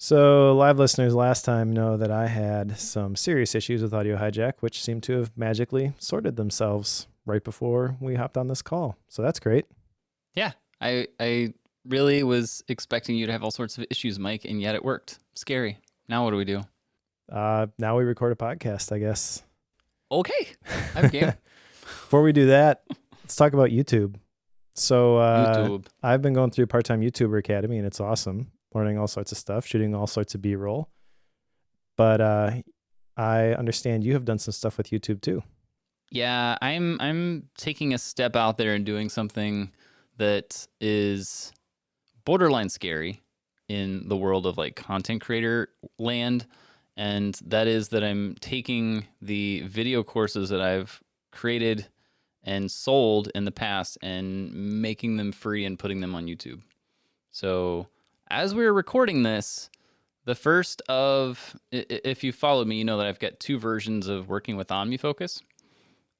So, live listeners last time know that I had some serious issues with Audio Hijack, which seem to have magically sorted themselves right before we hopped on this call. So that's great. Yeah, I really was expecting you to have all sorts of issues, Mike, and yet it worked. Scary. Now what do we do? Now we record a podcast, I guess. Okay, I'm game. Before we do that, let's talk about YouTube. So YouTube. I've been going through Part-Time YouTuber Academy, and it's awesome. Learning all sorts of stuff, shooting all sorts of B-roll. But I understand you have done some stuff with YouTube too. Yeah, I'm taking a step out there and doing something that is borderline scary in the world of like content creator land, and that is that I'm taking the video courses that I've created and sold in the past and making them free and putting them on YouTube. So as we're recording this, the first of, if you followed me, you know that I've got two versions of working with OmniFocus.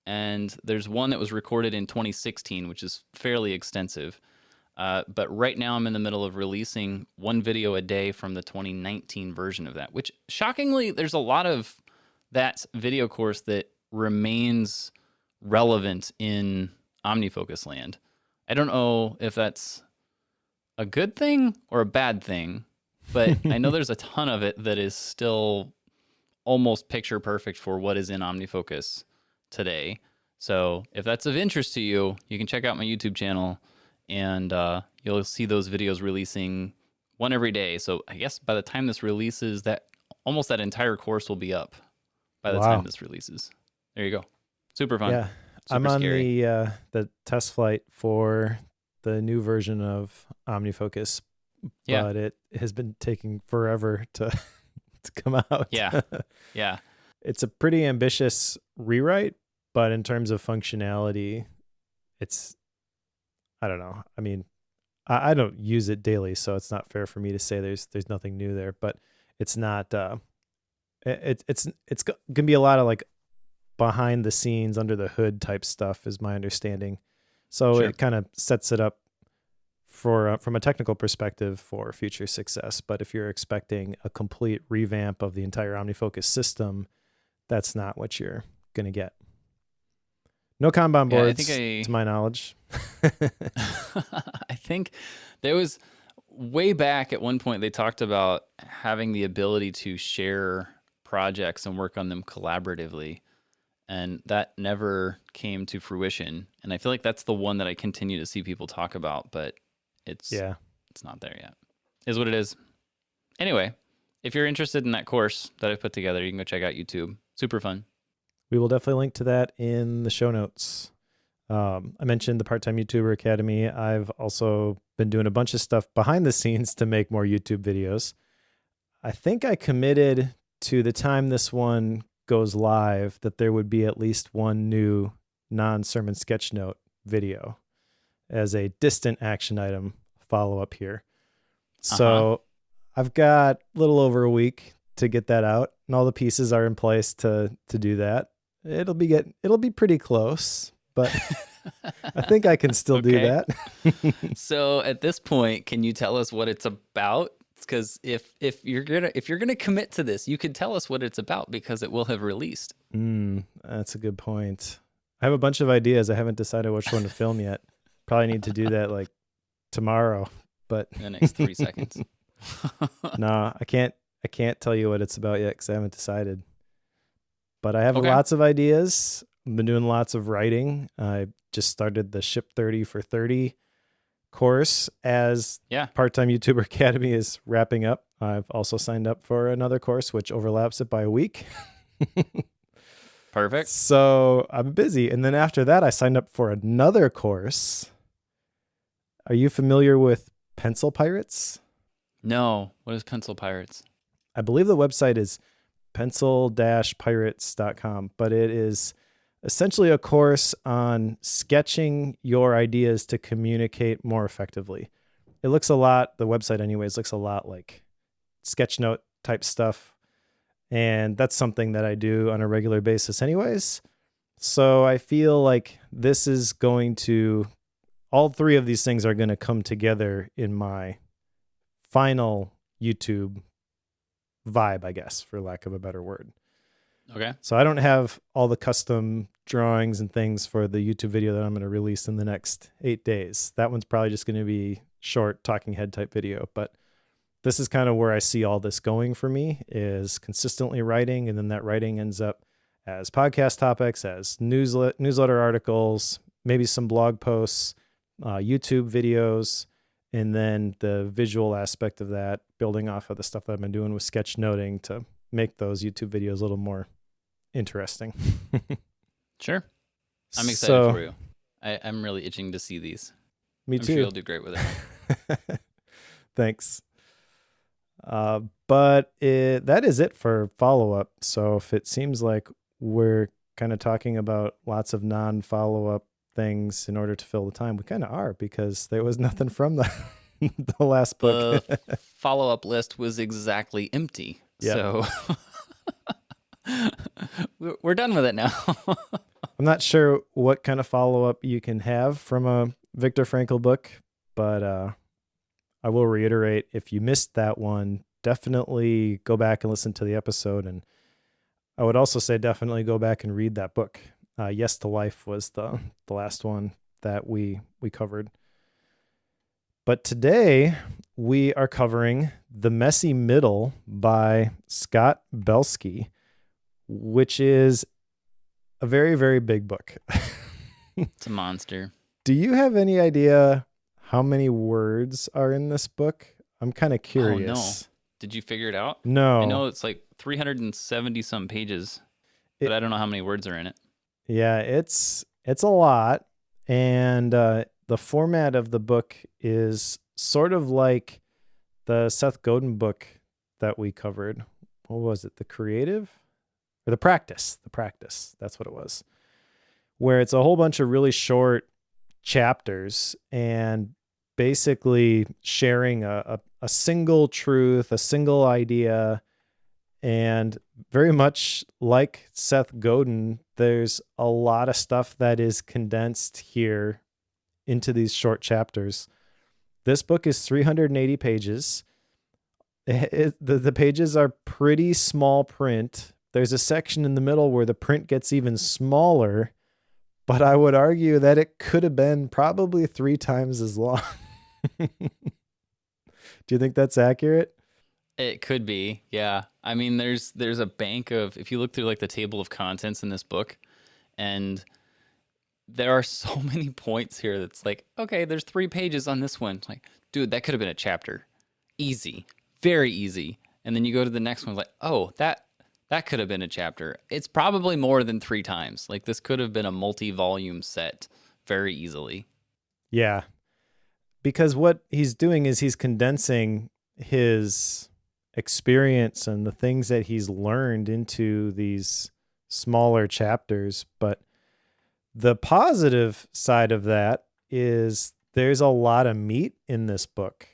And there's one that was recorded in 2016, which is fairly extensive. But right now I'm in the middle of releasing one video a day from the 2019 version of that, which shockingly, there's a lot of that video course that remains relevant in OmniFocus land. I don't know if that's a good thing or a bad thing, but I know there's a ton of it that is still almost picture perfect for what is in OmniFocus today. So if that's of interest to you, you can check out my YouTube channel and you'll see those videos releasing one every day. So I guess by the time this releases, that almost that entire course will be up by the time this releases. There you go. Super fun. Yeah. Super I'm on scary. the test flight for the new version of OmniFocus, but it has been taking forever to come out. Yeah. Yeah. It's a pretty ambitious rewrite, but in terms of functionality, it's, I don't know. I mean, I don't use it daily, so it's not fair for me to say there's nothing new there, but it's not, it's gonna be a lot of like behind the scenes, under the hood type stuff is my understanding. So Sure. it kind of sets it up for from a technical perspective for future success. But if you're expecting a complete revamp of the entire OmniFocus system, that's not what you're going to get. No Kanban boards, to my knowledge. I think there was way back at one point they talked about having the ability to share projects and work on them collaboratively. And that never came to fruition. And I feel like that's the one that I continue to see people talk about, but it's not there yet. Is what it is. Anyway, if you're interested in that course that I've put together, you can go check out YouTube. Super fun. We will definitely link to that in the show notes. I mentioned the Part-Time YouTuber Academy. I've also been doing a bunch of stuff behind the scenes to make more YouTube videos. I think I committed to the time this one goes live that there would be at least one new non-sermon sketch note video as a distant action item follow-up here. So I've got a little over a week to get that out, and all the pieces are in place to do that. It'll be pretty close, but I think I can still do that. So at this point, can you tell us what it's about? Because if you're gonna commit to this, you could tell us what it's about because it will have released. That's a good point. I have a bunch of ideas. I haven't decided which one to film yet. Probably need to do that like tomorrow, but in the next 3 seconds. No, I can't tell you what it's about yet because I haven't decided. But I have lots of ideas. I've been doing lots of writing. I just started the Ship 30 for 30 course as Part-Time YouTuber Academy is wrapping up. I've also signed up for another course, which overlaps it by a week. Perfect. So I'm busy. And then after that, I signed up for another course. Are you familiar with Pencil Pirates? No. What is Pencil Pirates? I believe the website is pencil-pirates.com, but it is essentially a course on sketching your ideas to communicate more effectively. It looks a lot, the website anyways, looks a lot like sketchnote type stuff. And that's something that I do on a regular basis anyways. So I feel like this is going to, all three of these things are going to come together in my final YouTube vibe, I guess, for lack of a better word. Okay. So I don't have all the custom drawings and things for the YouTube video that I'm going to release in the next 8 days. That one's probably just going to be short talking head type video, but this is kind of where I see all this going for me, is consistently writing. And then that writing ends up as podcast topics, as newsletter articles, maybe some blog posts, YouTube videos, and then the visual aspect of that, building off of the stuff that I've been doing with sketchnoting to make those YouTube videos a little more interesting. Sure. I'm excited for you. I'm really itching to see these. Me I'm too. sure you'll do great with it. Thanks. But that is it for follow-up. So if it seems like we're kind of talking about lots of non-follow-up things in order to fill the time, we kind of are, because there was nothing from the last book. The follow-up list was exactly empty. Yep. So we're done with it now. I'm not sure what kind of follow-up you can have from a Viktor Frankl book, but I will reiterate, if you missed that one, definitely go back and listen to the episode. And I would also say definitely go back and read that book. Yes to Life was the last one that we covered. But today we are covering The Messy Middle by Scott Belsky, which is a very, very big book. It's a monster. Do you have any idea how many words are in this book? I'm kind of curious. Oh, no. Did you figure it out? No. I know it's like 370 some pages, but I don't know how many words are in it. Yeah, it's a lot. And the format of the book is sort of like the Seth Godin book that we covered. What was it? The Creative? Or The Practice. The Practice. That's what it was. Where it's a whole bunch of really short chapters and basically sharing a single truth, a single idea. And very much like Seth Godin, there's a lot of stuff that is condensed here into these short chapters. This book is 380 pages. The pages are pretty small print. There's a section in the middle where the print gets even smaller, but I would argue that it could have been probably 3 times as long. Do you think that's accurate? It could be, yeah. I mean, there's a bank of, if you look through like the table of contents in this book, and there are so many points here that's like, okay, there's 3 pages on this one. It's like, dude, that could have been a chapter. Easy. Very easy. And then you go to the next one, like, oh, that could have been a chapter. It's probably more than 3 times. Like, this could have been a multi-volume set very easily. Yeah. Because what he's doing is he's condensing his experience and the things that he's learned into these smaller chapters. But the positive side of that is there's a lot of meat in this book.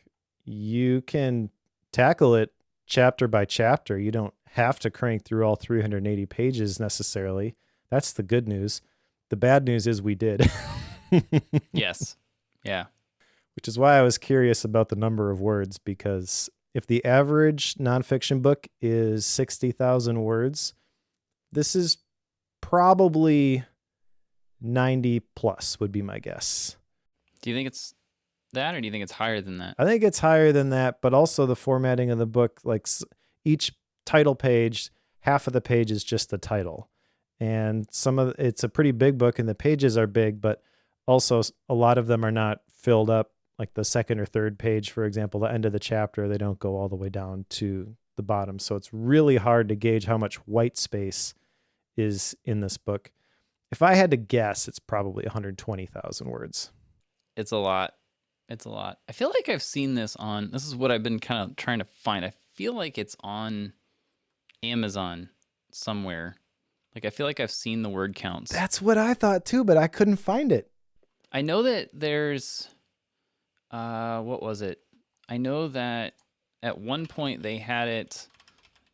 You can tackle it chapter by chapter. You don't have to crank through all 380 pages necessarily. That's the good news. The bad news is we did. Yes. Yeah. Which is why I was curious about the number of words, because if the average nonfiction book is 60,000 words, this is probably 90 plus would be my guess. Do you think it's that, or do you think it's higher than that? I think it's higher than that, but also the formatting of the book, like each title page, half of the page is just the title. And it's a pretty big book and the pages are big, but also a lot of them are not filled up. Like the second or third page, for example, the end of the chapter, they don't go all the way down to the bottom. So it's really hard to gauge how much white space is in this book. If I had to guess, it's probably 120,000 words. It's a lot. It's a lot. I feel like I've seen this is what I've been kind of trying to find. I feel like it's on Amazon somewhere. Like, I feel like I've seen the word counts. That's what I thought too, but I couldn't find it. I know that there's, what was it? I know that at one point they had it,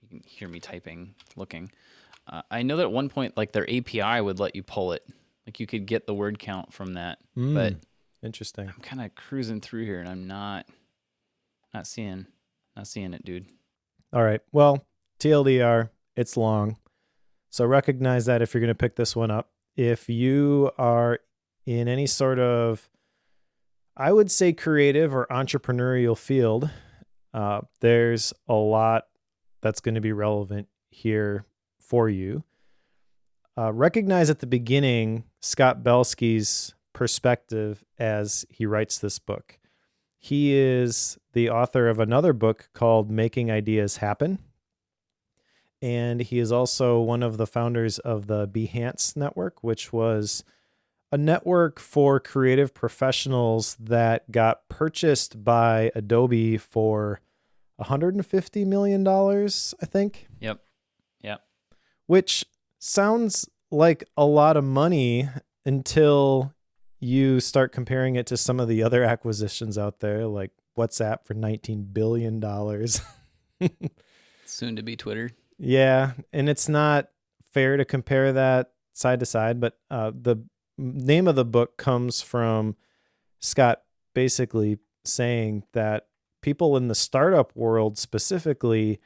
you can hear me typing, looking. I know that at one point, like, their API would let you pull it. Like, you could get the word count from that. But interesting. I'm kind of cruising through here and I'm not seeing it, dude. All right. Well, TLDR, it's long. So recognize that if you're going to pick this one up. If you are in any sort of, I would say, creative or entrepreneurial field, there's a lot that's going to be relevant here for you. Recognize at the beginning Scott Belsky's perspective as he writes this book. He is the author of another book called Making Ideas Happen. And he is also one of the founders of the Behance Network, which was a network for creative professionals that got purchased by Adobe for $150 million, I think. Yep. Yep. Which sounds like a lot of money until you start comparing it to some of the other acquisitions out there, like WhatsApp for $19 billion. Soon to be Twitter. Yeah, and it's not fair to compare that side to side, but the name of the book comes from Scott basically saying that people in the startup world specifically,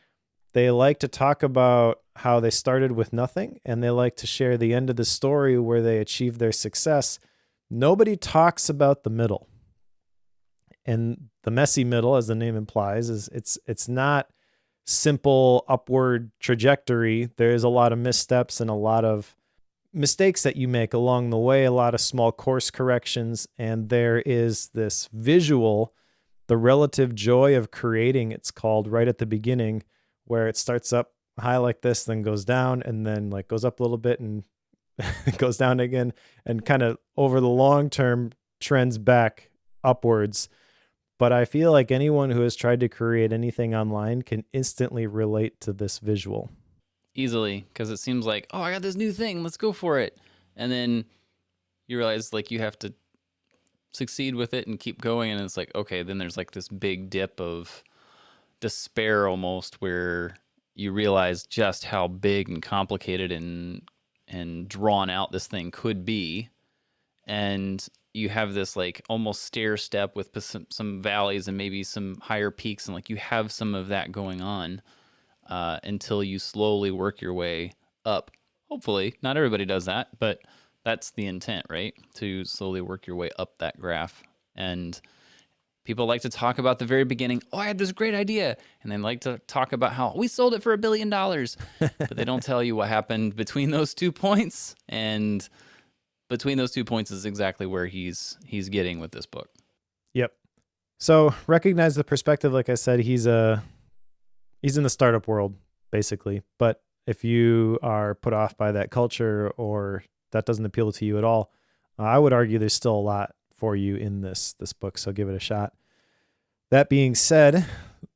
they like to talk about how they started with nothing, and they like to share the end of the story where they achieved their success. Nobody talks about the middle. And the messy middle, as the name implies, is it's not simple upward trajectory. There's a lot of missteps and a lot of mistakes that you make along the way, a lot of small course corrections, and there is this visual, the relative joy of creating, it's called, right at the beginning, where it starts up high like this, then goes down, and then like goes up a little bit and goes down again, and kind of over the long term trends back upwards. But I feel like anyone who has tried to create anything online can instantly relate to this visual. Easily, because it seems like, oh, I got this new thing, let's go for it. And then you realize like you have to succeed with it and keep going, and it's like, okay, then there's like this big dip of despair almost, where you realize just how big and complicated and drawn out this thing could be. And you have this like almost stair step with some valleys and maybe some higher peaks, and like you have some of that going on until you slowly work your way up. Hopefully, not everybody does that, but that's the intent, right? To slowly work your way up that graph. And people like to talk about the very beginning. Oh, I had this great idea. And they like to talk about how we sold it for $1 billion, but they don't tell you what happened between those 2 points. And between those 2 points is exactly where he's getting with this book. Yep. So recognize the perspective. Like I said, he's in the startup world basically. But if you are put off by that culture or that doesn't appeal to you at all, I would argue there's still a lot for you in this book. So give it a shot. That being said,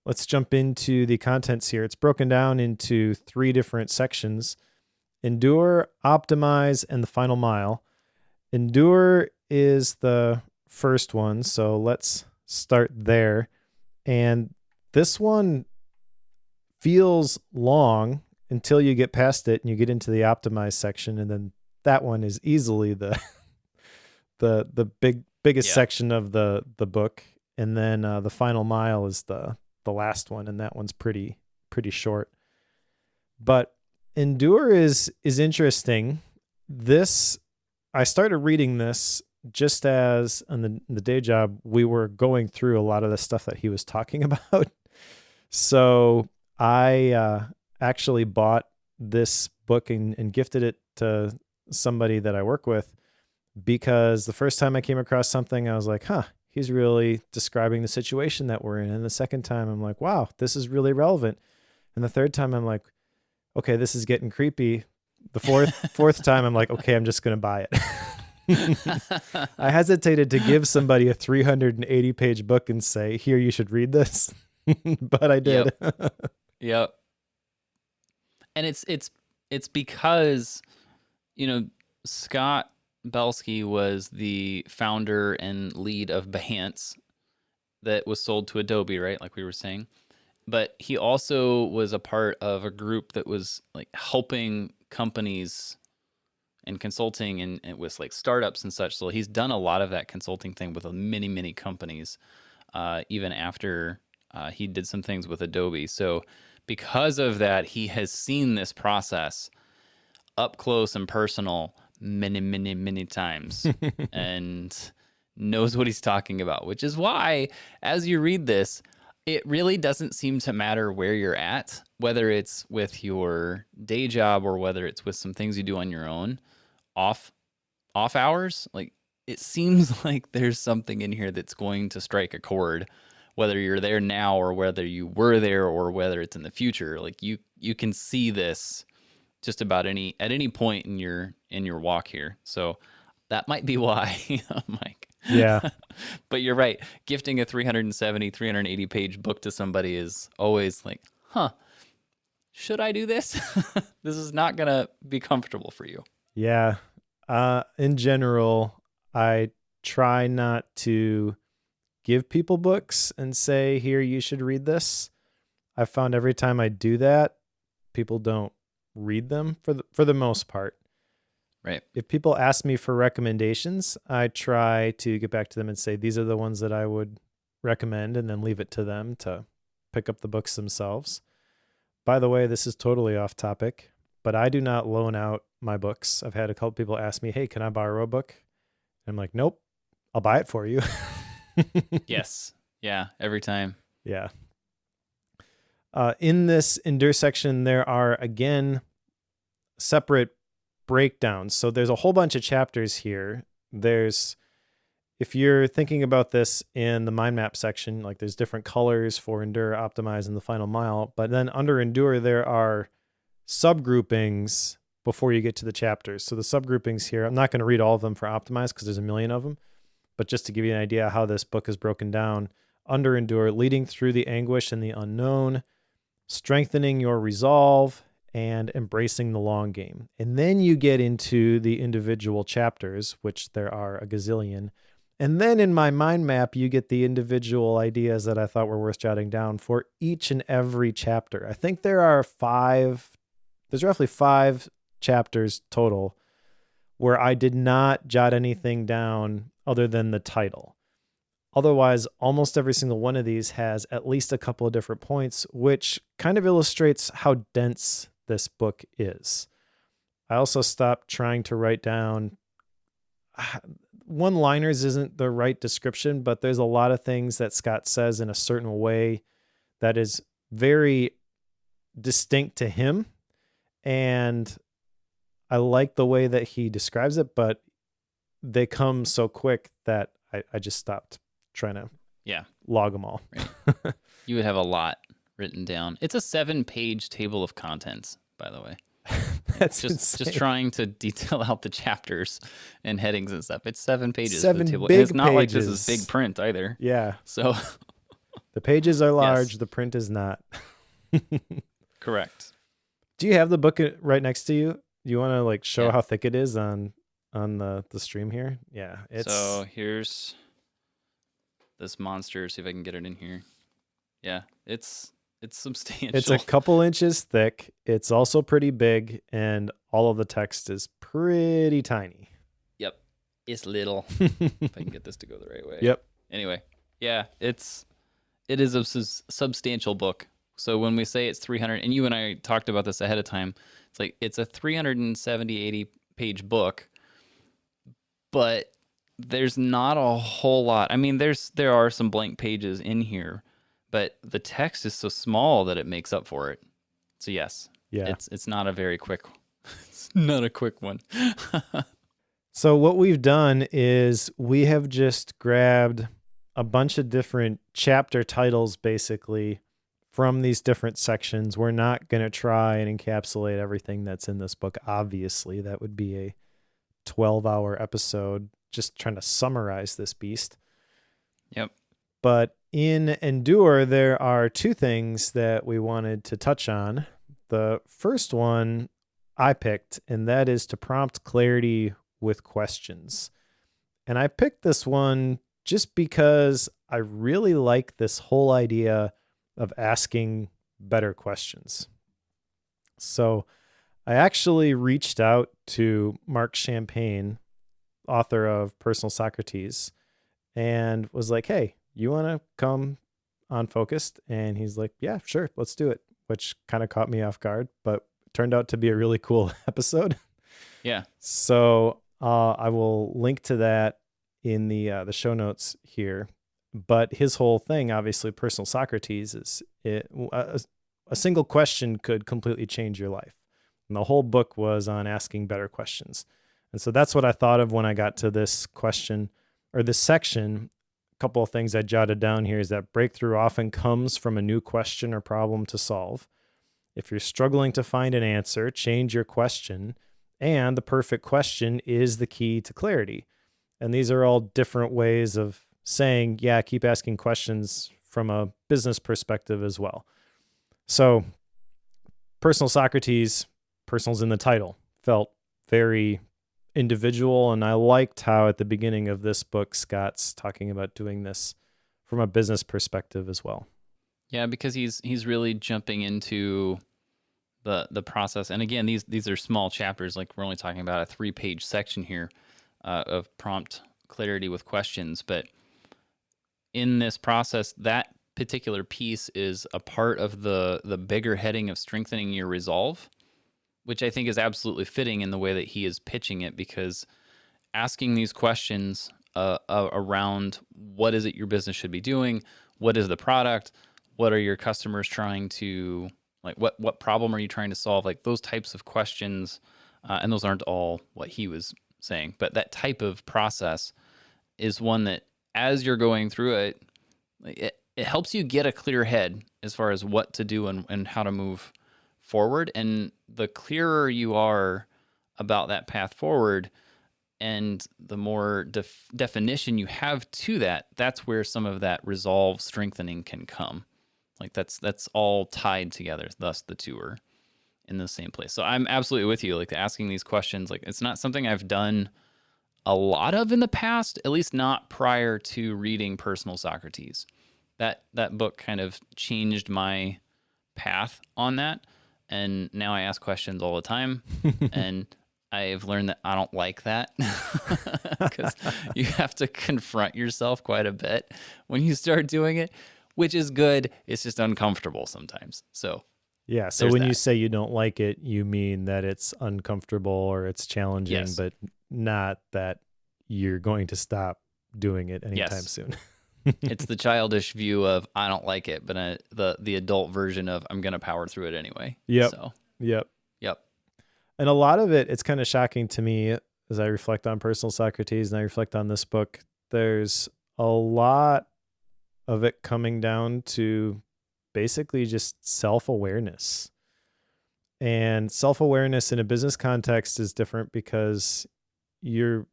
let's jump into the contents here. It's broken down into 3 different sections: endure, optimize, and the final mile. Endure is the first one, so let's start there. And this one feels long until you get past it and you get into the optimize section, and then that one is easily the biggest section of the book. And then the final mile is the last one, and that one's pretty short. But endure is interesting. I started reading this just as on the day job, we were going through a lot of the stuff that he was talking about. So I actually bought this book and gifted it to somebody that I work with, because the first time I came across something, I was like, he's really describing the situation that we're in. And the second time I'm like, wow, this is really relevant. And the third time I'm like, okay, this is getting creepy. The fourth time I'm like, okay, I'm just going to buy it. I hesitated to give somebody a 380-page book and say, here, you should read this. But I did. Yep. And it's because, Scott Belsky was the founder and lead of Behance that was sold to Adobe, right? Like we were saying. But he also was a part of a group that was like helping companies and consulting and with like startups and such. So he's done a lot of that consulting thing with many, many companies, even after he did some things with Adobe. So because of that, he has seen this process up close and personal many times and knows what he's talking about, which is why, as you read this, it really doesn't seem to matter where you're at, whether it's with your day job or whether it's with some things you do on your own off hours. Like, it seems like there's something in here that's going to strike a chord, whether you're there now or whether you were there or whether it's in the future. Like, you can see this just about at any point in your walk here. So that might be why, Mike. Yeah. But you're right. Gifting a 380 page book to somebody is always like, should I do this? This is not going to be comfortable for you. Yeah. In general, I try not to give people books and say, here, you should read this. I found every time I do that, people don't read them for the most part. Right. If people ask me for recommendations, I try to get back to them and say, these are the ones that I would recommend, and then leave it to them to pick up the books themselves. By the way, this is totally off topic, but I do not loan out my books. I've had a couple people ask me, hey, can I borrow a book? I'm like, nope, I'll buy it for you. Yes. Yeah. Every time. Yeah. In this Endure section, there are, again, separate breakdowns. So there's a whole bunch of chapters here. If you're thinking about this in the mind map section, like there's different colors for Endure, Optimize, and the Final Mile. But then under Endure, there are subgroupings before you get to the chapters. So the subgroupings here, I'm not going to read all of them for Optimize because there's a million of them. But just to give you an idea how this book is broken down, under Endure, leading through the anguish and the unknown, strengthening your resolve, and embracing the long game. And then you get into the individual chapters, which there are a gazillion. And then in my mind map, you get the individual ideas that I thought were worth jotting down for each and every chapter. I think there's roughly 5 chapters total where I did not jot anything down other than the title. Otherwise, almost every single one of these has at least a couple of different points, which kind of illustrates how dense this book is. I also stopped trying to write down one-liners isn't the right description, but there's a lot of things that Scott says in a certain way that is very distinct to him. And I like the way that he describes it, but they come so quick that I just stopped trying to log them all. Right. You would have a lot written down. It's a 7-page table of contents, by the way. That's just trying to detail out the chapters and headings and stuff. It's 7 pages. 7 for the table. big And it's not pages. like this is big print either. Yeah. So the pages are large. Yes. The print is not. Correct. Do you have the book right next to you? Do you want to like show Yeah. how thick it is on the stream here? Yeah. So here's this monster. See if I can get it in here. Yeah, it's substantial. It's a couple inches thick. It's also pretty big, and all of the text is pretty tiny. Yep, it's little. If I can get this to go the right way. Yep. Anyway, yeah, it is a substantial book. So when we say it's 300, and you and I talked about this ahead of time, it's like it's a 80 page book, but there's not a whole lot. I mean, there are some blank pages in here, but the text is so small that it makes up for it. So yes, it's not a very quick. It's not a quick one. So what we've done is we have just grabbed a bunch of different chapter titles, basically, from these different sections. We're not going to try and encapsulate everything that's in this book. Obviously, that would be a 12-hour episode, just trying to summarize this beast. Yep. But in Endure, there are 2 things that we wanted to touch on. The first one I picked, and that is to prompt clarity with questions. And I picked this one just because I really like this whole idea of asking better questions. So I actually reached out to Mark Champagne, author of Personal Socrates, and was like, hey, you want to come on Focused? And he's like, yeah, sure, let's do it. which kind of caught me off guard, but turned out to be a really cool episode. Yeah. So I will link to that in the show notes here. But his whole thing, obviously, Personal Socrates, is a single question could completely change your life. And the whole book was on asking better questions. And so that's what I thought of when I got to this question or this section. A couple of things I jotted down here is that breakthrough often comes from a new question or problem to solve. If you're struggling to find an answer, change your question. And the perfect question is the key to clarity. And these are all different ways of saying, yeah, keep asking questions from a business perspective as well. So Personal Socrates, personal's in the title, felt very individual. And I liked how at the beginning of this book, Scott's talking about doing this from a business perspective as well. Yeah, because he's really jumping into the process. And again, these are small chapters. Like we're only talking about a 3-page section here of prompt clarity with questions. But in this process, that particular piece is a part of the bigger heading of strengthening your resolve, which I think is absolutely fitting in the way that he is pitching it, because asking these questions around what is it your business should be doing, what is the product, what are your customers trying to, like, what problem are you trying to solve, like those types of questions, and those aren't all what he was saying, but that type of process is one that as you're going through it, it helps you get a clear head as far as what to do and how to move forward. And the clearer you are about that path forward and the more definition you have to that, that's where some of that resolve strengthening can come. Like that's all tied together. Thus the two are in the same place. So I'm absolutely with you. Like asking these questions, like it's not something I've done a lot of in the past, at least not prior to reading Personal Socrates. That book kind of changed my path on that. And now I ask questions all the time. And I've learned that I don't like that because you have to confront yourself quite a bit when you start doing it, which is good. It's just uncomfortable sometimes. So yeah. So when you say you don't like it, you mean that it's uncomfortable or it's challenging, yes, but not that you're going to stop doing it anytime soon. It's the childish view of I don't like it, but the adult version of I'm going to power through it anyway. Yep. So. Yep. Yep. And a lot of it, it's kind of shocking to me as I reflect on Personal Socrates and I reflect on this book. There's a lot of it coming down to basically just self-awareness. And self-awareness in a business context is different because you're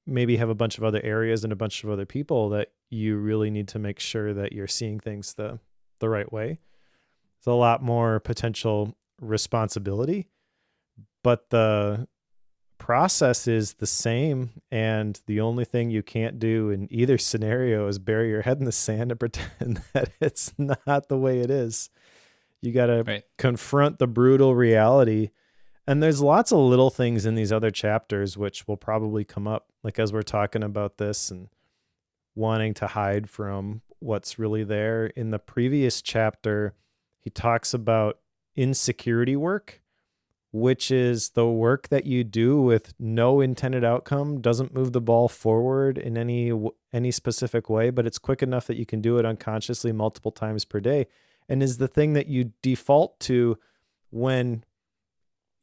maybe have a bunch of other areas and a bunch of other people that you really need to make sure that you're seeing things the right way. There's a lot more potential responsibility, but the process is the same. And the only thing you can't do in either scenario is bury your head in the sand and pretend that it's not the way it is. You got to confront the brutal reality. And there's lots of little things in these other chapters, which will probably come up, like as we're talking about this and wanting to hide from what's really there. In the previous chapter, he talks about insecurity work, which is the work that you do with no intended outcome, doesn't move the ball forward in any specific way, but it's quick enough that you can do it unconsciously multiple times per day, and is the thing that you default to when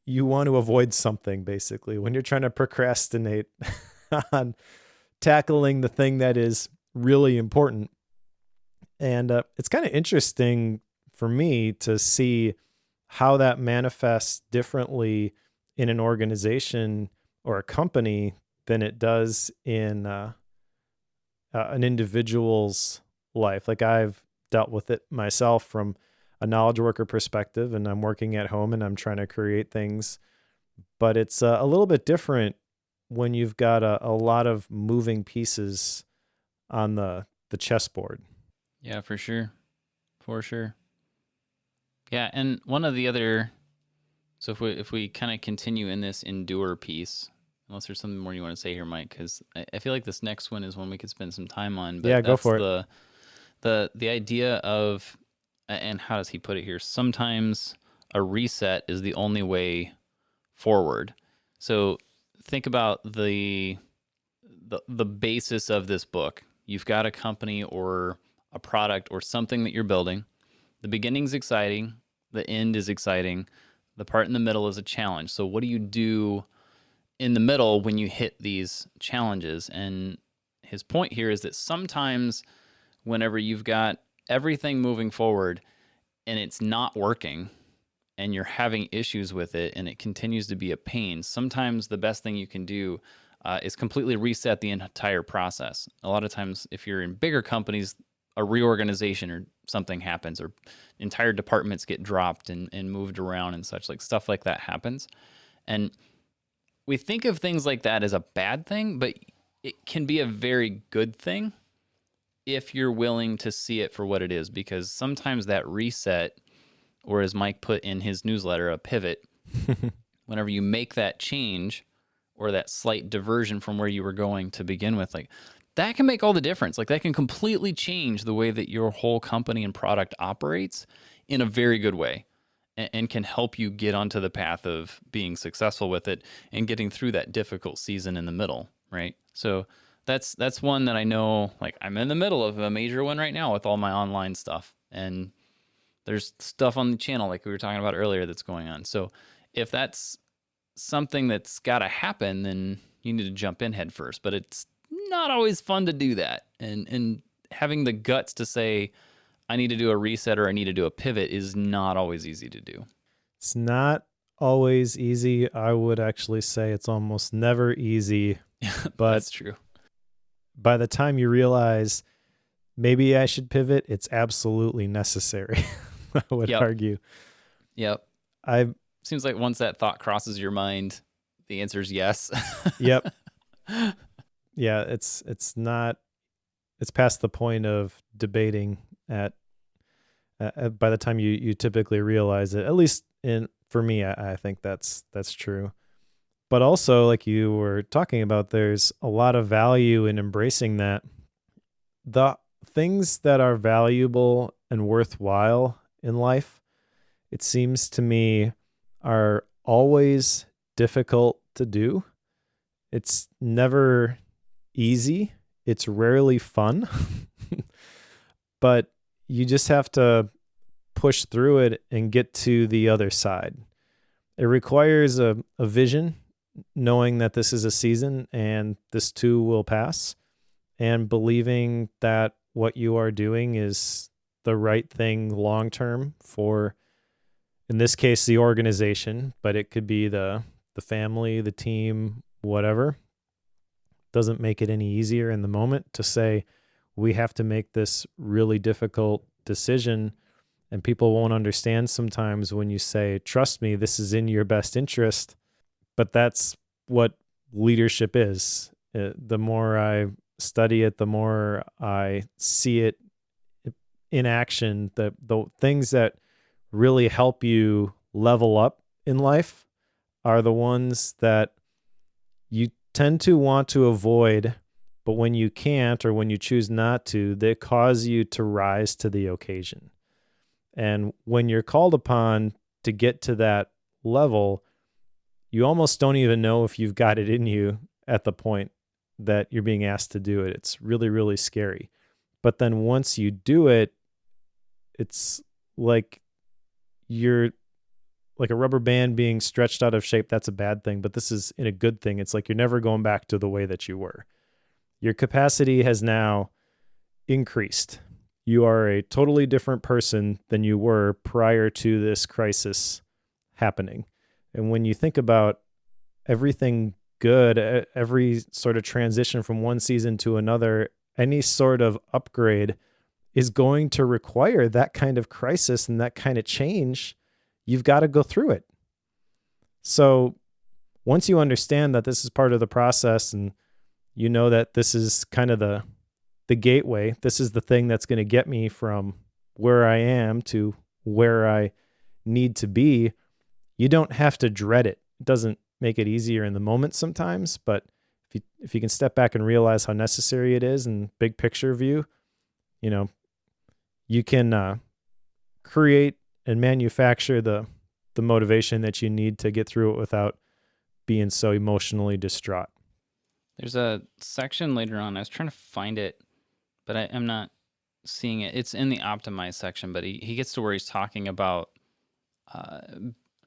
you want to avoid something, basically, when you're trying to procrastinate on tackling the thing that is really important. And it's kind of interesting for me to see how that manifests differently in an organization or a company than it does in an individual's life. Like I've dealt with it myself from a knowledge worker perspective, and I'm working at home and I'm trying to create things, but it's a little bit different when you've got a lot of moving pieces on the chessboard. Yeah, for sure. For sure. Yeah, and one of the other, so if we kind of continue in this endure piece, unless there's something more you want to say here, Mike, because I feel like this next one is one we could spend some time on. But yeah, go for it. The idea of and how does he put it here? Sometimes a reset is the only way forward. So think about the basis of this book. You've got a company or a product or something that you're building. The beginning's exciting, the end is exciting, the part in the middle is a challenge. So what do you do in the middle when you hit these challenges? And his point here is that sometimes whenever you've got everything moving forward and it's not working and you're having issues with it and it continues to be a pain, sometimes the best thing you can do is completely reset the entire process. A lot of times, if you're in bigger companies, a reorganization or something happens, or entire departments get dropped and moved around and such, like stuff like that happens. And we think of things like that as a bad thing, but it can be a very good thing if you're willing to see it for what it is, because sometimes that reset, or as Mike put in his newsletter, a pivot, whenever you make that change or that slight diversion from where you were going to begin with, like that can make all the difference. Like that can completely change the way that your whole company and product operates in a very good way, and can help you get onto the path of being successful with it and getting through that difficult season in the middle, right? So that's one that I know, like I'm in the middle of a major one right now with all my online stuff, and there's stuff on the channel like we were talking about earlier that's going on. So if that's something that's got to happen, then you need to jump in head first. But it's not always fun to do that. And having the guts to say, I need to do a reset or I need to do a pivot is not always easy to do. It's not always easy. I would actually say it's almost never easy. But that's true. By the time you realize maybe I should pivot, it's absolutely necessary. I would argue. Yep. Seems like once that thought crosses your mind, the answer is yes. Yep. Yeah, it's past the point of debating by the time you typically realize it. At least for me, I think that's true. But also, like you were talking about, there's a lot of value in embracing that. The things that are valuable and worthwhile in life, it seems to me, are always difficult to do. It's never easy. It's rarely fun. But you just have to push through it and get to the other side. It requires a vision, knowing that this is a season and this too will pass, and believing that what you are doing is the right thing long term for, in this case, the organization, but it could be the family, the team, whatever. Doesn't make it any easier in the moment to say, we have to make this really difficult decision, and people won't understand sometimes when you say, trust me, this is in your best interest. But that's what leadership is. The more I study it, the more I see it in action. The things that really help you level up in life are the ones that you tend to want to avoid, but when you can't or when you choose not to, they cause you to rise to the occasion. And when you're called upon to get to that level, you almost don't even know if you've got it in you at the point that you're being asked to do it. It's really, really scary. But then once you do it, it's like you're like a rubber band being stretched out of shape. That's a bad thing, but this is in a good thing. It's like you're never going back to the way that you were. Your capacity has now increased. You are a totally different person than you were prior to this crisis happening. And when you think about everything good, every sort of transition from one season to another, any sort of upgrade is going to require that kind of crisis and that kind of change. You've got to go through it. So once you understand that this is part of the process, and you know that this is kind of the gateway, this is the thing that's going to get me from where I am to where I need to be, you don't have to dread it. It doesn't make it easier in the moment sometimes, but if you can step back and realize how necessary it is and big picture view, you can create and manufacture the motivation that you need to get through it without being so emotionally distraught. There's a section later on. I was trying to find it, but I'm not seeing it. It's in the optimize section, but he gets to where he's talking about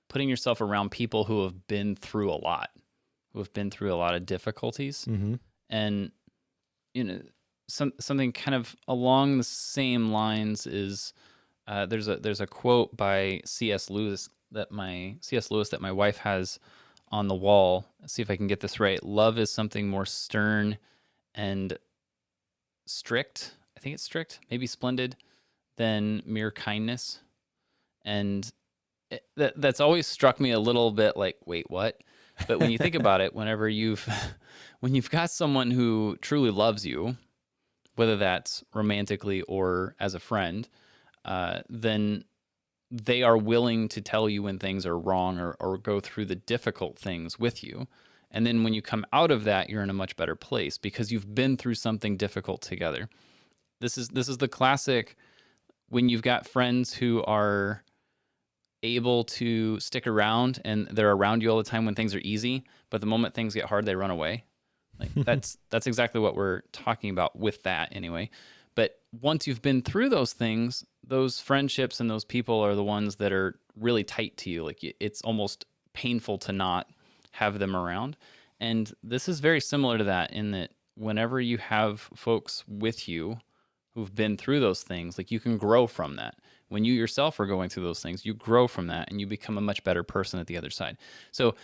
putting yourself around people who have been through a lot, of difficulties. Mm-hmm. And, something kind of along the same lines is there's a quote by C.S. Lewis that my wife has on the wall. Let's see if I can get this right. Love is something more stern and strict. I think it's strict, maybe splendid, than mere kindness. And that's always struck me a little bit like, wait, what? But when you think about it, when you've got someone who truly loves you, whether that's romantically or as a friend, then they are willing to tell you when things are wrong or go through the difficult things with you. And then when you come out of that, you're in a much better place because you've been through something difficult together. This is the classic when you've got friends who are able to stick around and they're around you all the time when things are easy, but the moment things get hard, they run away. Like that's exactly what we're talking about with that anyway. But once you've been through those things, those friendships and those people are the ones that are really tight to you. Like it's almost painful to not have them around. And this is very similar to that in that whenever you have folks with you who've been through those things, like you can grow from that. When you yourself are going through those things, you grow from that and you become a much better person at the other side. So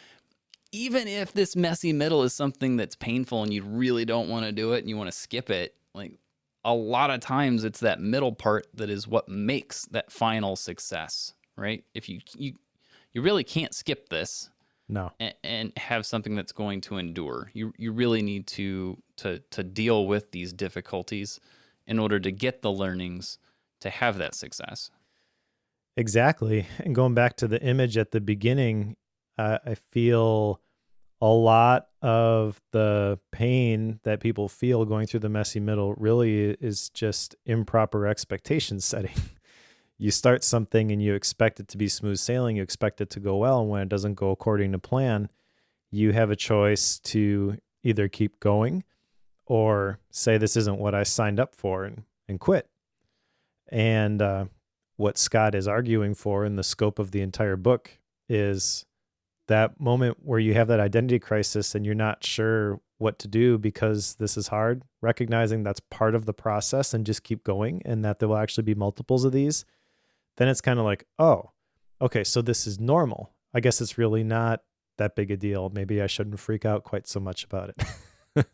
even if this messy middle is something that's painful and you really don't want to do it and you want to skip it, like a lot of times it's that middle part that is what makes that final success, right? If you really can't skip this. No. And have something that's going to endure. You really need to deal with these difficulties in order to get the learnings to have that success. Exactly. And going back to the image at the beginning, I feel a lot of the pain that people feel going through the messy middle really is just improper expectation setting. You start something and you expect it to be smooth sailing, you expect it to go well, and when it doesn't go according to plan, you have a choice to either keep going or say this isn't what I signed up for and quit. And what Scott is arguing for in the scope of the entire book is that moment where you have that identity crisis and you're not sure what to do because this is hard, recognizing that's part of the process and just keep going and that there will actually be multiples of these. Then it's kind of like, oh, okay, so this is normal. I guess it's really not that big a deal. Maybe I shouldn't freak out quite so much about it.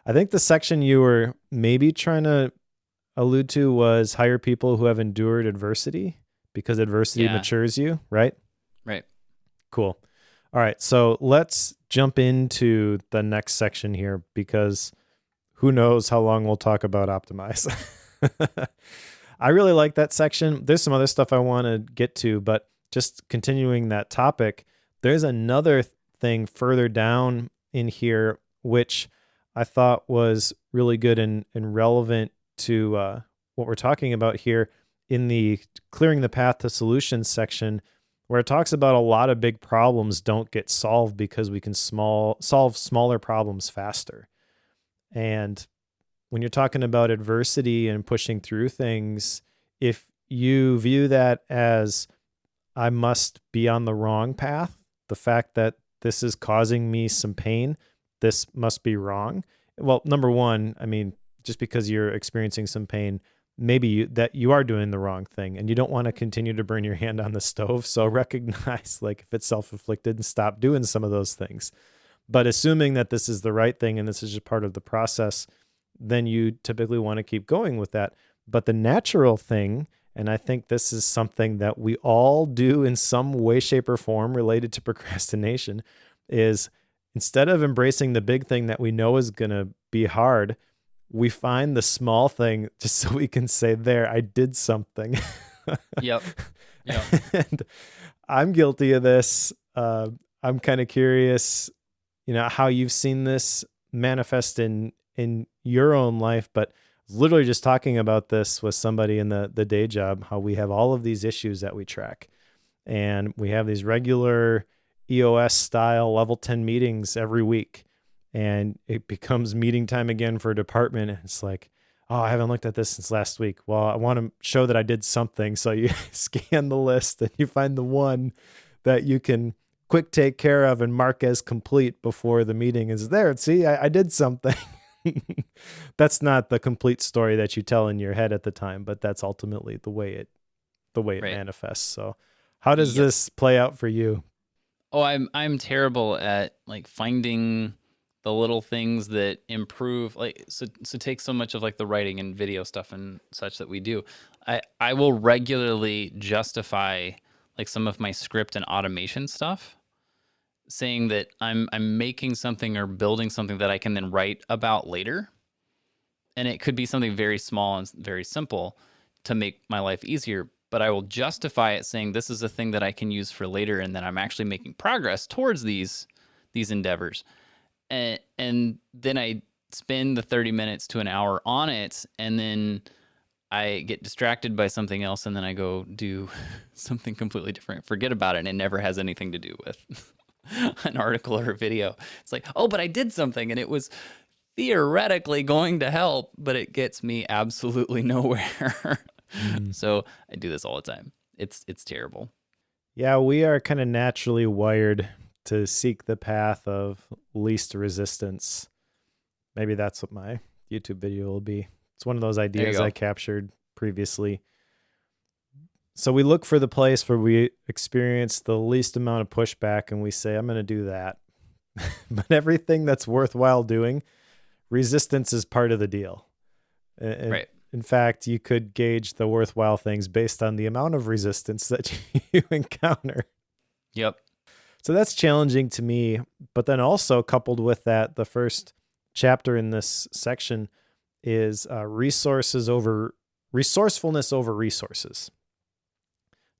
I think the section you were maybe trying to allude to was hire people who have endured adversity because adversity matures you, right? Right. Cool. All right, so let's jump into the next section here because who knows how long we'll talk about optimize. I really like that section. There's some other stuff I want to get to, but just continuing that topic, there's another thing further down in here, which I thought was really good and relevant to what we're talking about here in the clearing the path to solutions section, where it talks about a lot of big problems don't get solved because we can solve smaller problems faster. And when you're talking about adversity and pushing through things, if you view that as I must be on the wrong path, the fact that this is causing me some pain, this must be wrong. Well, number one, I mean, just because you're experiencing some pain, maybe that you are doing the wrong thing and you don't want to continue to burn your hand on the stove. So recognize like if it's self-inflicted and stop doing some of those things. But assuming that this is the right thing and this is just part of the process, then you typically want to keep going with that. But the natural thing, and I think this is something that we all do in some way, shape, or form related to procrastination, is instead of embracing the big thing that we know is going to be hard, we find the small thing just so we can say, there, I did something. Yep. And I'm guilty of this. I'm kind of curious, how you've seen this manifest in your own life, but was literally just talking about this with somebody in the day job, how we have all of these issues that we track. And we have these regular EOS style level 10 meetings every week. And it becomes meeting time again for a department. And it's like, oh, I haven't looked at this since last week. Well, I want to show that I did something. So you scan the list and you find the one that you can quick take care of and mark as complete before the meeting is there. See, I did something. That's not the complete story that you tell in your head at the time, but that's ultimately the way it right. manifests. So how does this play out for you? Oh, I'm terrible at like finding the little things that improve, like, so take so much of like the writing and video stuff and such that we do. I will regularly justify like some of my script and automation stuff, saying that I'm making something or building something that I can then write about later. And it could be something very small and very simple to make my life easier, but I will justify it saying this is a thing that I can use for later, and that I'm actually making progress towards these endeavors. And then I spend the 30 minutes to an hour on it, and then I get distracted by something else, and then I go do something completely different, forget about it, and it never has anything to do with an article or a video. It's like, oh, but I did something, and it was theoretically going to help, but it gets me absolutely nowhere. So I do this all the time. It's terrible. Yeah, we are kind of naturally wired to seek the path of least resistance. Maybe that's what my YouTube video will be. It's one of those ideas I captured previously. So we look for the place where we experience the least amount of pushback, and we say, I'm going to do that. But everything that's worthwhile doing, resistance is part of the deal. Right. In fact, you could gauge the worthwhile things based on the amount of resistance that you encounter. Yep. So that's challenging to me. But then also coupled with that, the first chapter in this section is resourcefulness over resources.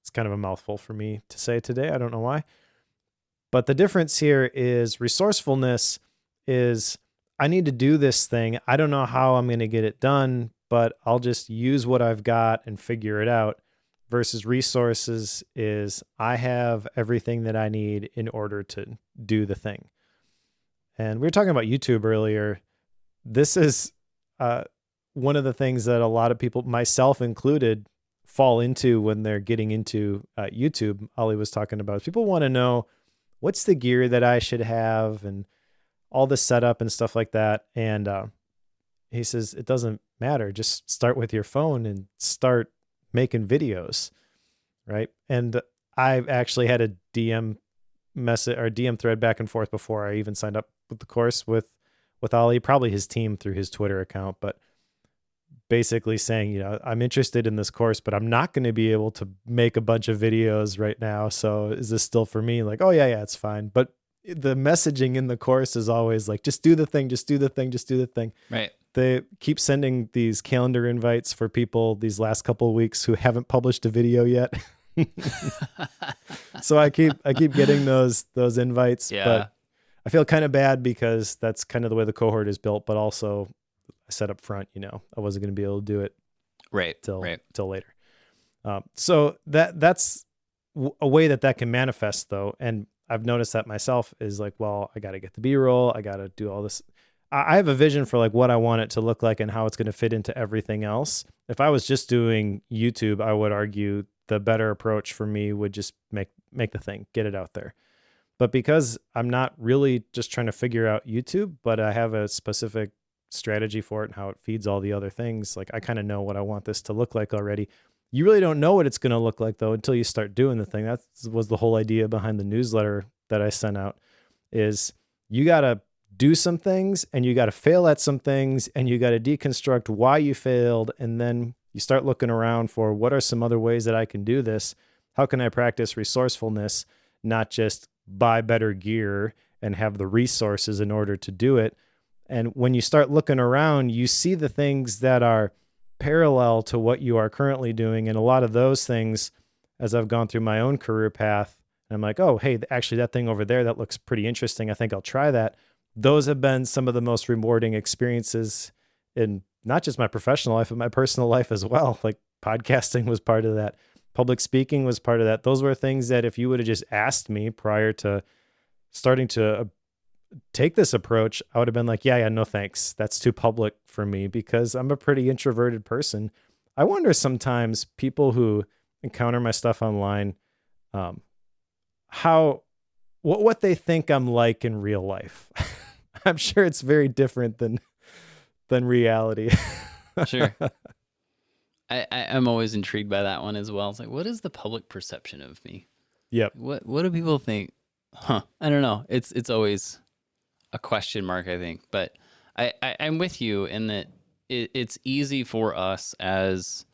It's kind of a mouthful for me to say today. I don't know why. But the difference here is resourcefulness is I need to do this thing. I don't know how I'm going to get it done, but I'll just use what I've got and figure it out. Versus resources is I have everything that I need in order to do the thing. And we were talking about YouTube earlier. This is one of the things that a lot of people, myself included, fall into when they're getting into YouTube. Ollie was talking about people want to know what's the gear that I should have and all the setup and stuff like that. And he says, it doesn't matter. Just start with your phone and start making videos. Right. And I've actually had a DM message or DM thread back and forth before I even signed up with the course with Ollie, probably his team through his Twitter account, but basically saying, I'm interested in this course, but I'm not going to be able to make a bunch of videos right now. So is this still for me? Like, oh yeah, it's fine. But the messaging in the course is always like, just do the thing, just do the thing, just do the thing. Right. They keep sending these calendar invites for people these last couple of weeks who haven't published a video yet. So I keep getting those invites, but I feel kind of bad because that's kind of the way the cohort is built, but also I said up front, I wasn't going to be able to do it till later. So that's a way that can manifest though. And I've noticed that myself is like, well, I got to get the B-roll. I got to do all this. I have a vision for like what I want it to look like and how it's going to fit into everything else. If I was just doing YouTube, I would argue the better approach for me would just make the thing, get it out there. But because I'm not really just trying to figure out YouTube, but I have a specific strategy for it and how it feeds all the other things, like I kind of know what I want this to look like already. You really don't know what it's going to look like though until you start doing the thing. That was the whole idea behind the newsletter that I sent out, is you got to do some things and you got to fail at some things and you got to deconstruct why you failed. And then you start looking around for what are some other ways that I can do this? How can I practice resourcefulness, not just buy better gear and have the resources in order to do it? And when you start looking around, you see the things that are parallel to what you are currently doing. And a lot of those things, as I've gone through my own career path, I'm like, oh, hey, actually that thing over there, that looks pretty interesting. I think I'll try that. Those have been some of the most rewarding experiences in not just my professional life, but my personal life as well. Like podcasting was part of that. Public speaking was part of that. Those were things that if you would have just asked me prior to starting to take this approach, I would have been like, yeah, no thanks. That's too public for me because I'm a pretty introverted person. I wonder sometimes people who encounter my stuff online, what they think I'm like in real life. I'm sure it's very different than reality. Sure. I'm always intrigued by that one as well. It's like, what is the public perception of me? Yep. What do people think? I don't know. It's always a question mark, I think. But I'm with you in that it's easy for us as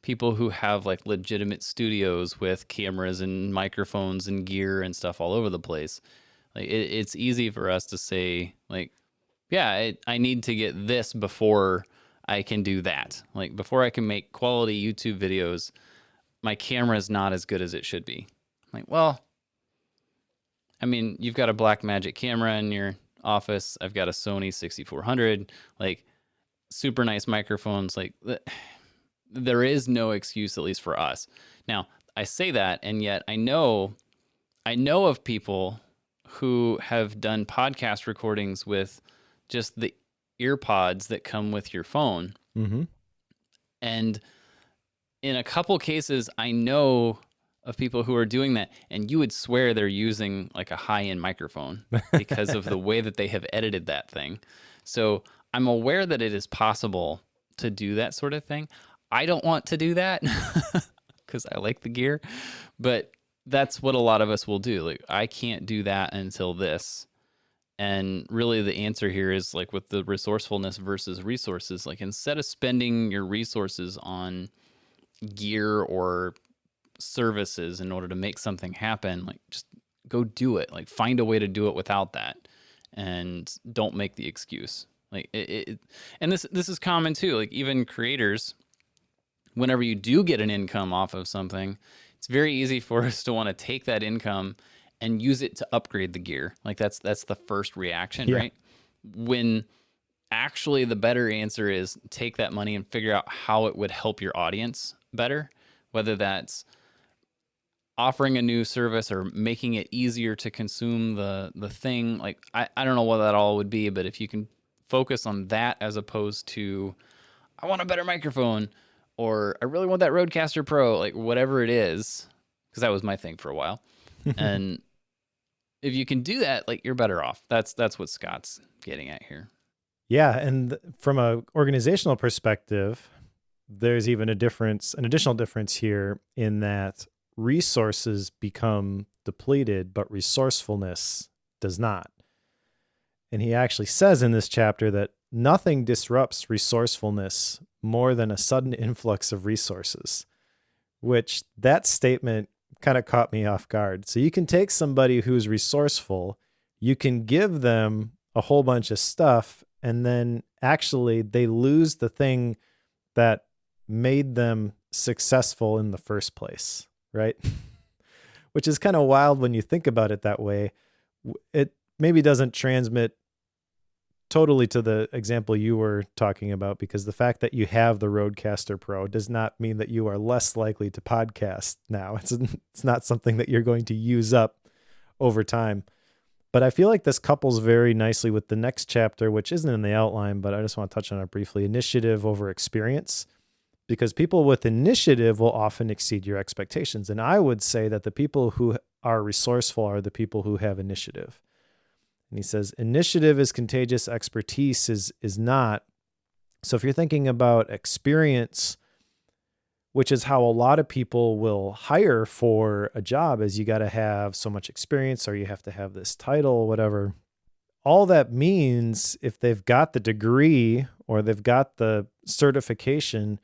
people who have like legitimate studios with cameras and microphones and gear and stuff all over the place. Like it's easy for us to say like, yeah, I need to get this before I can do that. Like before I can make quality YouTube videos, my camera is not as good as it should be. Like, well, I mean, you've got a Blackmagic camera in your office. I've got a Sony 6400, like super nice microphones. Like there is no excuse, at least for us. Now, I say that, and yet I know of people who have done podcast recordings with just the ear pods that come with your phone. Mm-hmm. And in a couple cases, I know of people who are doing that, and you would swear they're using like a high-end microphone because of the way that they have edited that thing. So I'm aware that it is possible to do that sort of thing. I don't want to do that because I like the gear, but that's what a lot of us will do. Like, I can't do that until this. And really the answer here is like with the resourcefulness versus resources, like instead of spending your resources on gear or services in order to make something happen, like just go do it. Like find a way to do it without that and don't make the excuse. Like and this is common too. Like even creators, whenever you do get an income off of something, it's very easy for us to want to take that income and use it to upgrade the gear. Like that's the first reaction, Yeah. right? When actually the better answer is take that money and figure out how it would help your audience better, whether that's offering a new service or making it easier to consume the thing. Like I don't know what that all would be, but if you can focus on that as opposed to I want a better microphone or I really want that Rodecaster Pro, like whatever it is, because that was my thing for a while. And if you can do that, like you're better off. That's what Scott's getting at here. Yeah, and from a organizational perspective, there's even an additional difference here in that resources become depleted, but resourcefulness does not. And he actually says in this chapter that nothing disrupts resourcefulness more than a sudden influx of resources, which that statement kind of caught me off guard. So you can take somebody who's resourceful, you can give them a whole bunch of stuff, and then actually they lose the thing that made them successful in the first place, right? Which is kind of wild when you think about it that way. It maybe doesn't transmit totally to the example you were talking about, because the fact that you have the Rodecaster Pro does not mean that you are less likely to podcast now. It's not something that you're going to use up over time. But I feel like this couples very nicely with the next chapter, which isn't in the outline, but I just want to touch on it briefly. Initiative over experience, because people with initiative will often exceed your expectations. And I would say that the people who are resourceful are the people who have initiative. And he says, initiative is contagious, expertise is not. So if you're thinking about experience, which is how a lot of people will hire for a job, is you got to have so much experience or you have to have this title, whatever. All that means, if they've got the degree or they've got the certification,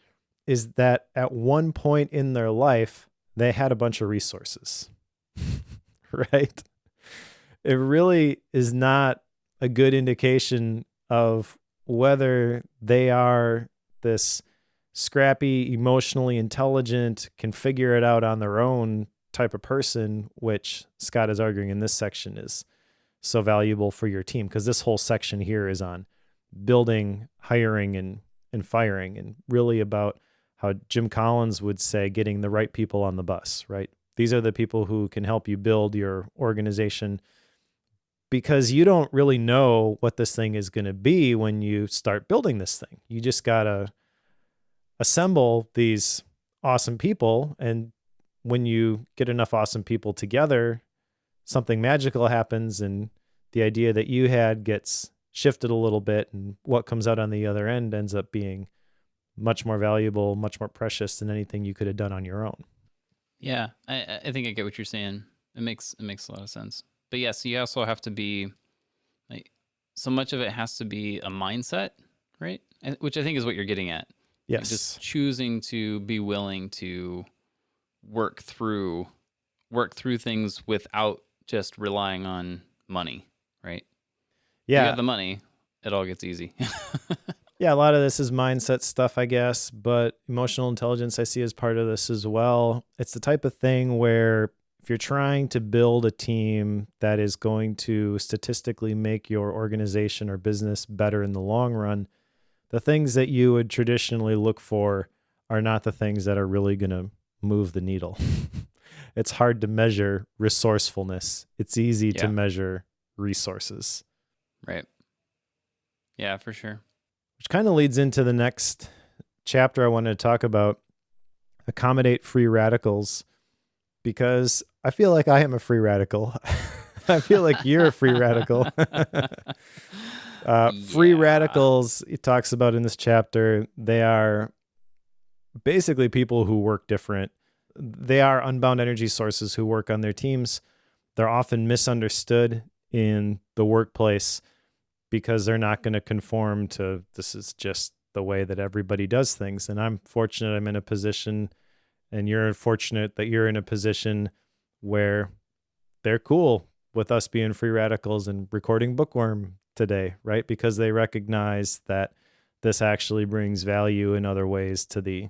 is that at one point in their life, they had a bunch of resources, right? It really is not a good indication of whether they are this scrappy, emotionally intelligent, can figure it out on their own type of person, which Scott is arguing in this section is so valuable for your team, because this whole section here is on building, hiring, and and firing, and really about how Jim Collins would say, getting the right people on the bus, right? These are the people who can help you build your organization, because you don't really know what this thing is going to be when you start building this thing. You just got to assemble these awesome people. And when you get enough awesome people together, something magical happens, and the idea that you had gets shifted a little bit, and what comes out on the other end ends up being much more valuable, much more precious than anything you could have done on your own. Yeah, I think I get what you're saying. It makes a lot of sense. But yes, you also have to be like, so much of it has to be a mindset, right? Which I think is what you're getting at. Yes. Like just choosing to be willing to work through things without just relying on money, right? Yeah. You got the money, it all gets easy. Yeah, a lot of this is mindset stuff, I guess, but emotional intelligence I see as part of this as well. It's the type of thing where if you're trying to build a team that is going to statistically make your organization or business better in the long run, the things that you would traditionally look for are not the things that are really going to move the needle. It's hard to measure resourcefulness. It's easy to measure resources. Right. Yeah, for sure. Which kind of leads into the next chapter I wanted to talk about, accommodate free radicals, because I feel like I am a free radical. I feel like you're a free radical. Free radicals, he talks about in this chapter, they are basically people who work different. They are unbound energy sources who work on their teams. They're often misunderstood in the workplace because they're not going to conform to, this is just the way that everybody does things. And I'm fortunate I'm in a position, and you're fortunate that you're in a position where they're cool with us being free radicals and recording Bookworm today, right? Because they recognize that this actually brings value in other ways to the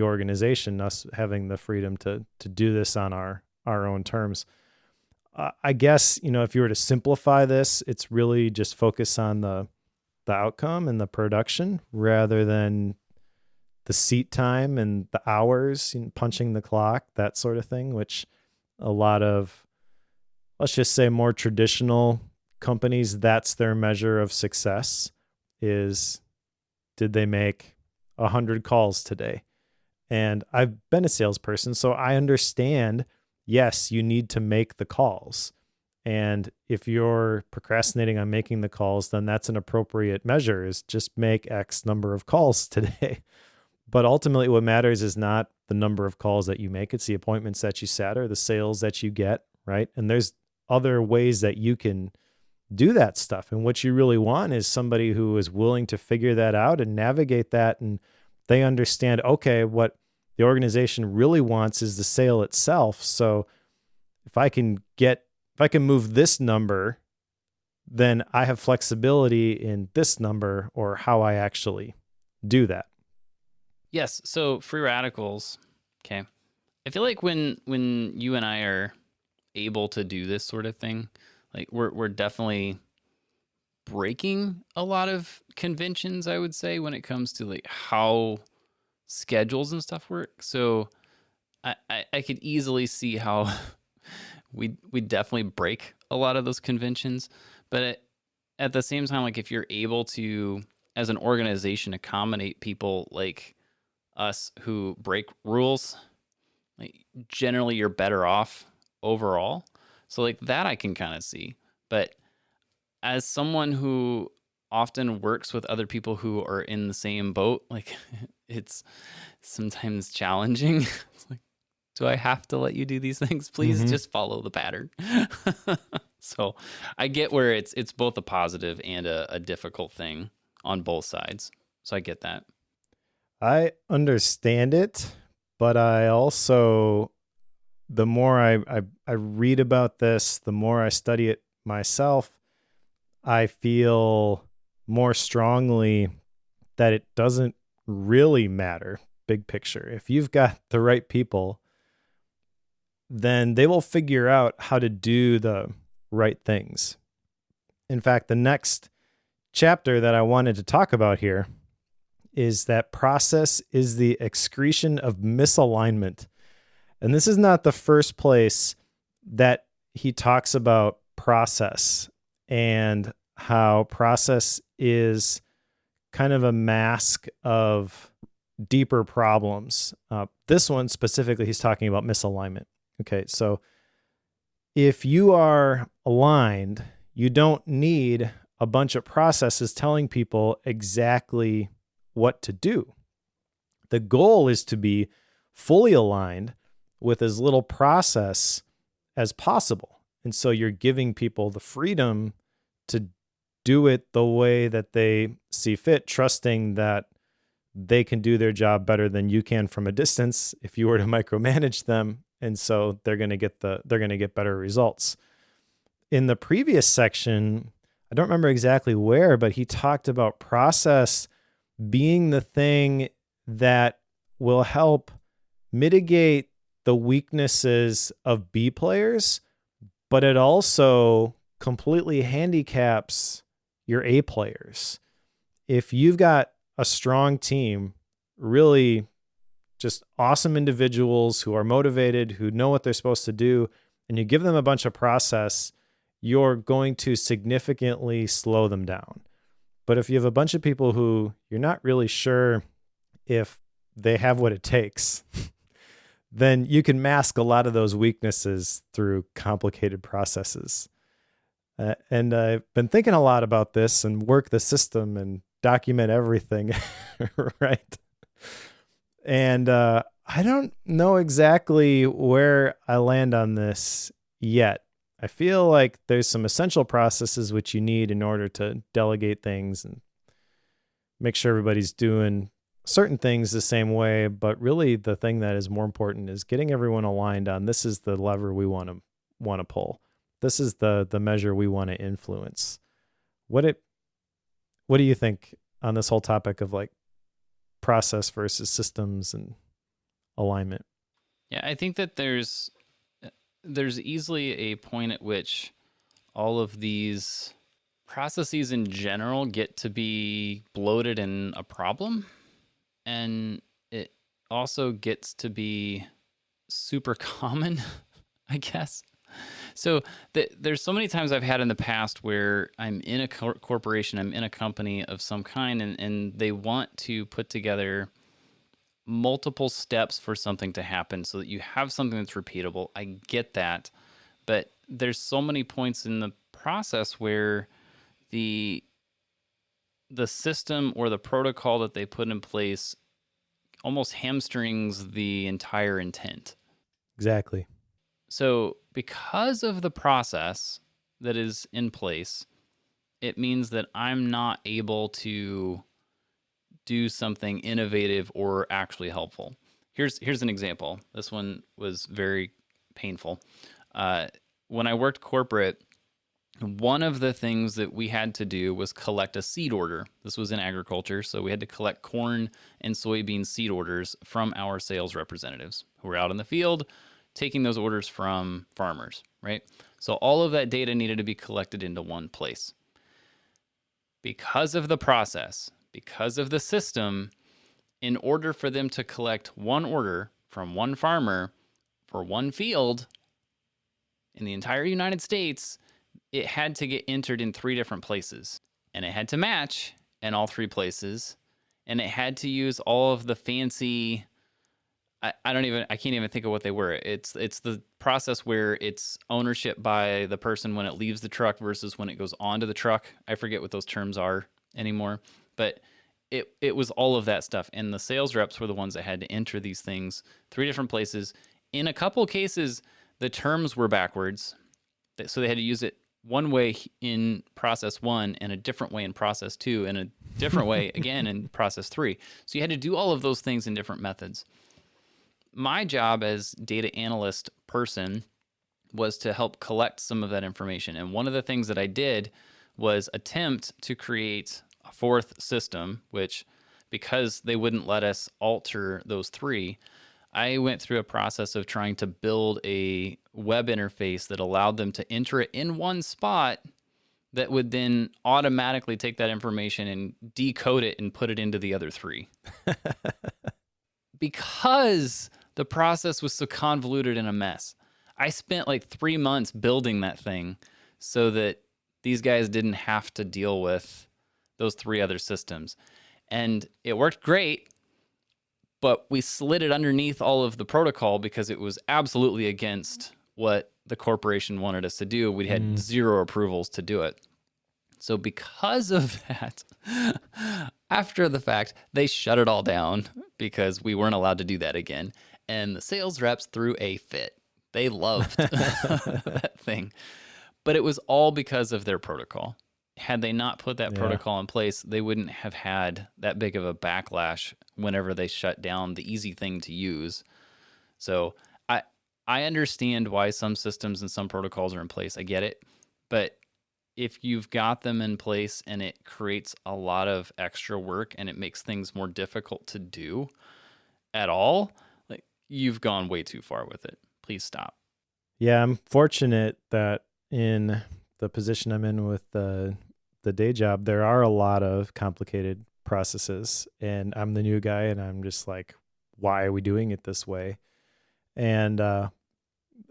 organization, us having the freedom to do this on our own terms. I guess, if you were to simplify this, it's really just focus on the outcome and the production rather than the seat time and the hours, punching the clock, that sort of thing, which a lot of, let's just say, more traditional companies, that's their measure of success is, did they make 100 calls today? And I've been a salesperson, so I understand, yes, you need to make the calls. And if you're procrastinating on making the calls, then that's an appropriate measure, is just make X number of calls today. But ultimately what matters is not the number of calls that you make. It's the appointments that you set or the sales that you get, right? And there's other ways that you can do that stuff. And what you really want is somebody who is willing to figure that out and navigate that. And they understand, okay, what the organization really wants is the sale itself. So if I can move this number, then I have flexibility in this number or how I actually do that. Yes. So free radicals. Okay. I feel like when you and I are able to do this sort of thing, like we're definitely breaking a lot of conventions, I would say, when it comes to like how schedules and stuff work. So I could easily see how we definitely break a lot of those conventions. But at the same time, like if you're able to, as an organization, accommodate people like us who break rules, like generally you're better off overall. So like that I can kind of see. But as someone who often works with other people who are in the same boat, like it's sometimes challenging. It's like, do I have to let you do these things? Please just follow the pattern. So I get where it's both a positive and a difficult thing on both sides. So I get that. I understand it, but I also, the more I read about this, the more I study it myself, I feel more strongly that it doesn't really matter, big picture. If you've got the right people, then they will figure out how to do the right things. In fact, the next chapter that I wanted to talk about here is that process is the excretion of misalignment. And this is not the first place that he talks about process and how process is kind of a mask of deeper problems. This one specifically, he's talking about misalignment. Okay, so if you are aligned, you don't need a bunch of processes telling people exactly what to do. The goal is to be fully aligned with as little process as possible. And so you're giving people the freedom to do it the way that they see fit, trusting that they can do their job better than you can from a distance if you were to micromanage them. And so they're going to get better results. In the previous section, I don't remember exactly where, but he talked about process being the thing that will help mitigate the weaknesses of B players, but it also completely handicaps your A players. If you've got a strong team, really just awesome individuals who are motivated, who know what they're supposed to do, and you give them a bunch of process, you're going to significantly slow them down. But if you have a bunch of people who you're not really sure if they have what it takes, then you can mask a lot of those weaknesses through complicated processes. And I've been thinking a lot about this and work the system and document everything, right? And I don't know exactly where I land on this yet. I feel like there's some essential processes which you need in order to delegate things and make sure everybody's doing certain things the same way. But really the thing that is more important is getting everyone aligned on this is the lever we want to pull. This is the measure we want to influence. What do you think on this whole topic of like process versus systems and alignment? Yeah, I think that there's easily a point at which all of these processes in general get to be bloated and a problem. And it also gets to be super common, I guess. So there's so many times I've had in the past where I'm in a corporation, I'm in a company of some kind, and they want to put together multiple steps for something to happen so that you have something that's repeatable. I get that. But there's so many points in the process where the system or the protocol that they put in place almost hamstrings the entire intent. Exactly. So because of the process that is in place, it means that I'm not able to do something innovative or actually helpful. Here's an example. This one was very painful. When I worked corporate, one of the things that we had to do was collect a seed order. This was in agriculture, so we had to collect corn and soybean seed orders from our sales representatives who were out in the field taking those orders from farmers, right? So all of that data needed to be collected into one place. Because of the process, because of the system, in order for them to collect one order from one farmer for one field in the entire United States, it had to get entered in 3 different places, and it had to match in all 3 places, and it had to use all of the fancy, I can't even think of what they were. It's the process where it's ownership by the person when it leaves the truck versus when it goes onto the truck. I forget what those terms are anymore, but it was all of that stuff. And the sales reps were the ones that had to enter these things 3 different places. In a couple cases, the terms were backwards. So they had to use it one way in process 1 and a different way in process 2 and a different way again in process 3. So you had to do all of those things in different methods. My job as data analyst person was to help collect some of that information. And one of the things that I did was attempt to create a 4th system, which, because they wouldn't let us alter those 3, I went through a process of trying to build a web interface that allowed them to enter it in one spot, that would then automatically take that information and decode it and put it into the other 3. Because the process was so convoluted and a mess. I spent like 3 months building that thing so that these guys didn't have to deal with those 3 other systems. And it worked great, but we slid it underneath all of the protocol because it was absolutely against what the corporation wanted us to do. We had 0 approvals to do it. So because of that, after the fact, they shut it all down because we weren't allowed to do that again. And the sales reps threw a fit. They loved that thing. But it was all because of their protocol. Had they not put that protocol in place, they wouldn't have had that big of a backlash whenever they shut down the easy thing to use. So I understand why some systems and some protocols are in place. I get it. But if you've got them in place and it creates a lot of extra work and it makes things more difficult to do at all, like, you've gone way too far with it. Please stop. Yeah, I'm fortunate that in the position I'm in with the day job, there are a lot of complicated processes, and I'm the new guy, and I'm just like, why are we doing it this way? And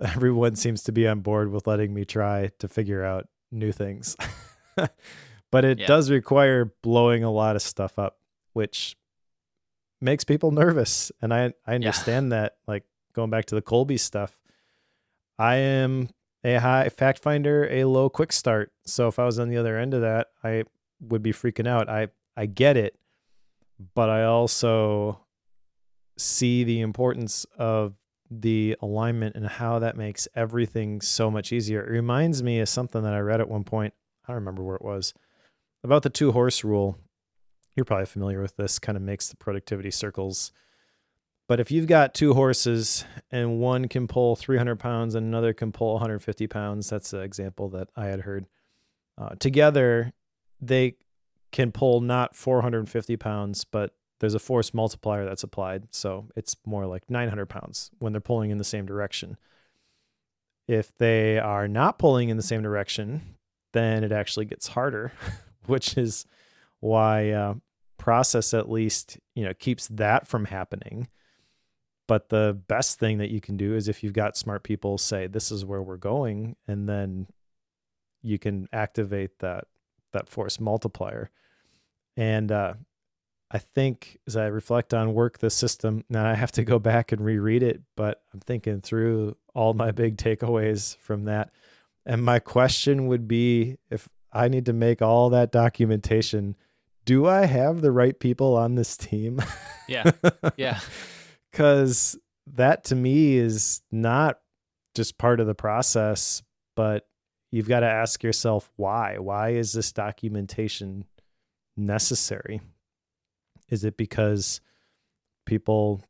everyone seems to be on board with letting me try to figure out new things. But it does require blowing a lot of stuff up, which makes people nervous. And I understand that, like, going back to the Colby stuff, I am a high fact finder, a low quick start. So if I was on the other end of that, I would be freaking out. I get it, but I also see the importance of the alignment and how that makes everything so much easier. It reminds me of something that I read at one point. I don't remember where it was, about the 2-horse rule. You're probably familiar with this, kind of makes the productivity circles. But if you've got 2 horses and one can pull 300 pounds and another can pull 150 pounds, that's an example that I had heard. Together, they can pull not 450 pounds, but there's a force multiplier that's applied. So it's more like 900 pounds when they're pulling in the same direction. If they are not pulling in the same direction, then it actually gets harder, which is why process at least, keeps that from happening. But the best thing that you can do is if you've got smart people say, this is where we're going, and then you can activate that force multiplier. And I think as I reflect on work the system, now I have to go back and reread it, but I'm thinking through all my big takeaways from that. And my question would be, if I need to make all that documentation, do I have the right people on this team? Yeah. Yeah. Because that to me is not just part of the process, but you've got to ask yourself why. Why is this documentation necessary? Is it because people